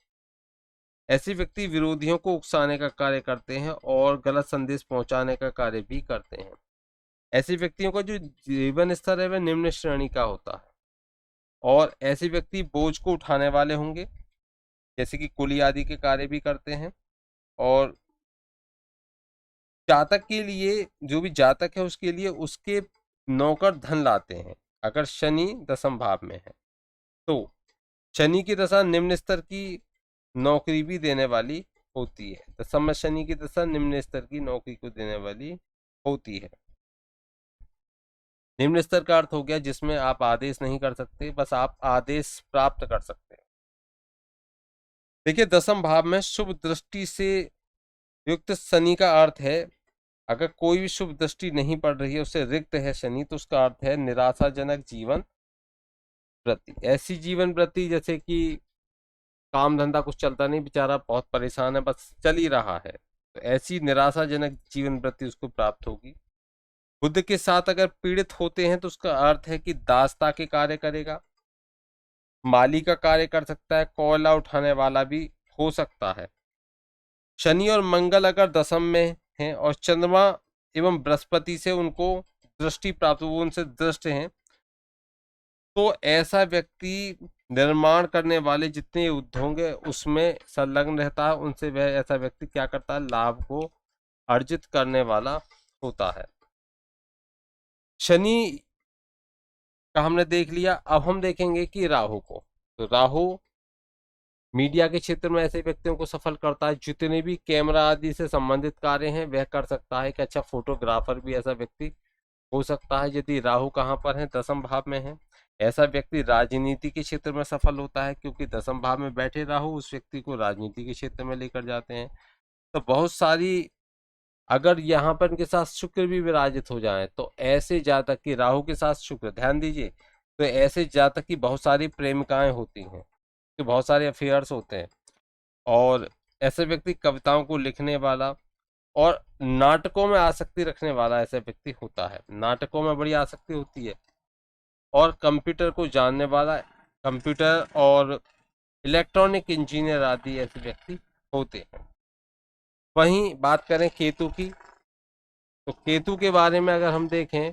Speaker 1: ऐसे व्यक्ति विरोधियों को उकसाने का कार्य करते हैं और गलत संदेश पहुंचाने का कार्य भी करते हैं। ऐसे व्यक्तियों का जो जीवन स्तर है वह निम्न श्रेणी का होता है, और ऐसे व्यक्ति बोझ को उठाने वाले होंगे, जैसे कि कुली आदि के कार्य भी करते हैं। और जातक के लिए, जो भी जातक है उसके लिए उसके नौकर धन लाते हैं अगर शनि 10वें भाव में है तो। शनि की दशा निम्न स्तर की नौकरी भी देने वाली होती है, 10वें में शनि की दशा निम्न स्तर की नौकरी को देने वाली होती है। निम्न स्तर का अर्थ हो गया जिसमें आप आदेश नहीं कर सकते, बस आप आदेश प्राप्त कर सकते हैं। देखिए, 10वें भाव में शुभ दृष्टि से युक्त शनि का अर्थ है, अगर कोई भी शुभ दृष्टि नहीं पड़ रही है, उससे रिक्त है शनि, तो उसका अर्थ है निराशाजनक जीवन वृत्ति। ऐसी जीवन वृत्ति जैसे कि काम धंधा कुछ चलता नहीं, बेचारा बहुत परेशान है, बस चल ही रहा है, तो ऐसी निराशाजनक जीवन वृत्ति उसको प्राप्त होगी। बुध के साथ अगर पीड़ित होते हैं तो उसका अर्थ है कि दासता के कार्य करेगा, माली का कार्य कर सकता है, कोयला उठाने वाला भी हो सकता है। शनि और मंगल अगर 10वें में हैं और चंद्रमा एवं बृहस्पति से उनको दृष्टि प्राप्त, वो उनसे दृष्ट हैं, तो ऐसा व्यक्ति निर्माण करने वाले जितने उद्योग है उसमें संलग्न रहता है, उनसे वह ऐसा व्यक्ति क्या करता है, लाभ को अर्जित करने वाला होता है। शनि का हमने देख लिया, अब हम देखेंगे कि राहु को। तो राहु मीडिया के क्षेत्र में ऐसे व्यक्तियों को सफल करता है, जितने भी कैमरा आदि से संबंधित कार्य हैं वह कर सकता है। कि अच्छा, फोटोग्राफर भी ऐसा व्यक्ति हो सकता है यदि राहु कहाँ पर है, 10वें भाव में है। ऐसा व्यक्ति राजनीति के क्षेत्र में सफल होता है, क्योंकि 10वें भाव में बैठे राहु उस व्यक्ति को राजनीति के क्षेत्र में लेकर जाते हैं। तो बहुत सारी, अगर यहाँ पर इनके साथ शुक्र भी विराजित हो जाए तो ऐसे जातक की, राहु के साथ शुक्र, ध्यान दीजिए, तो ऐसे जातक की बहुत सारी प्रेमिकाएं होती हैं, तो बहुत सारे अफेयर्स होते हैं। और ऐसे व्यक्ति कविताओं को लिखने वाला और नाटकों में आसक्ति रखने वाला ऐसा व्यक्ति होता है, नाटकों में बड़ी आसक्ति होती है। और कंप्यूटर को जानने वाला, कंप्यूटर और इलेक्ट्रॉनिक इंजीनियर आदि ऐसे व्यक्ति होते हैं। वहीं बात करें केतु की, तो केतु के बारे में अगर हम देखें,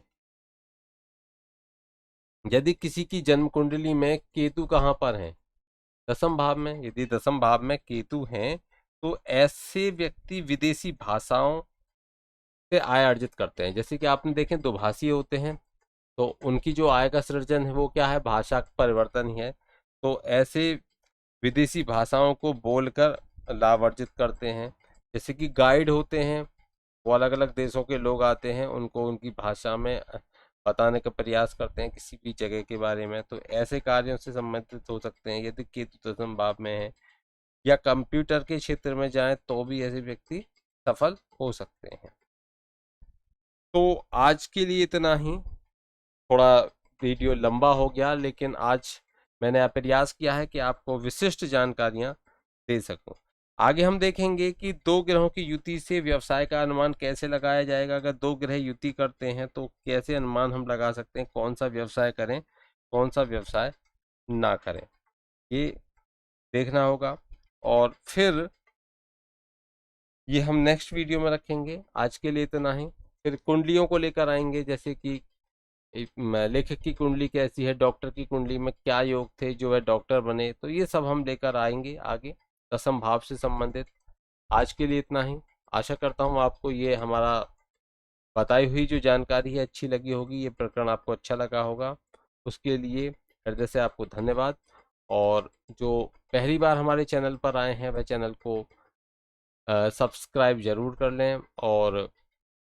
Speaker 1: यदि किसी की जन्म कुंडली में केतु कहाँ पर है, 10वें भाव में, यदि 10वें भाव में केतु हैं तो ऐसे व्यक्ति विदेशी भाषाओं से आय अर्जित करते हैं। जैसे कि आपने देखें दुभाषी होते हैं, तो उनकी जो आय का सृजन है वो क्या है, भाषा परिवर्तन ही है। तो ऐसे विदेशी भाषाओं को बोलकर लाभ अर्जित करते हैं। जैसे कि गाइड होते हैं, वो अलग अलग देशों के लोग आते हैं, उनको उनकी भाषा में बताने का प्रयास करते हैं किसी भी जगह के बारे में, तो ऐसे कार्यों से संबंधित हो सकते हैं। यदि केतु दशम भाव में है या कंप्यूटर के क्षेत्र में जाएं तो भी ऐसे व्यक्ति सफल हो सकते हैं। तो आज के लिए इतना ही। थोड़ा वीडियो लंबा हो गया, लेकिन आज मैंने प्रयास किया है कि आपको विशिष्ट जानकारियां दे सकूं। आगे हम देखेंगे कि दो ग्रहों की युति से व्यवसाय का अनुमान कैसे लगाया जाएगा। अगर दो ग्रह युति करते हैं तो कैसे अनुमान हम लगा सकते हैं, कौन सा व्यवसाय करें, कौन सा व्यवसाय ना करें, ये देखना होगा। और फिर ये हम नेक्स्ट वीडियो में रखेंगे। आज के लिए इतना ही। फिर कुंडलियों को लेकर आएंगे, जैसे कि लेखक की कुंडली कैसी है, डॉक्टर की कुंडली में क्या योग थे जो है डॉक्टर बने, तो ये सब हम लेकर आएंगे आगे दशम भाव से संबंधित। आज के लिए इतना ही। आशा करता हूँ आपको ये हमारा बताई हुई जो जानकारी है अच्छी लगी होगी, ये प्रकरण आपको अच्छा लगा होगा। उसके लिए हृदय से आपको धन्यवाद। और जो पहली बार हमारे चैनल पर आए हैं वह चैनल को सब्सक्राइब जरूर कर लें और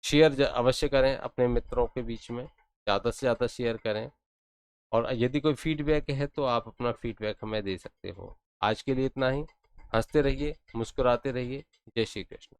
Speaker 1: शेयर अवश्य करें अपने मित्रों के बीच में, ज़्यादा से ज़्यादा शेयर करें। और यदि कोई फीडबैक है तो आप अपना फीडबैक हमें दे सकते हो। आज के लिए इतना ही। हंसते रहिए, मुस्कुराते रहिए। जय श्री कृष्ण।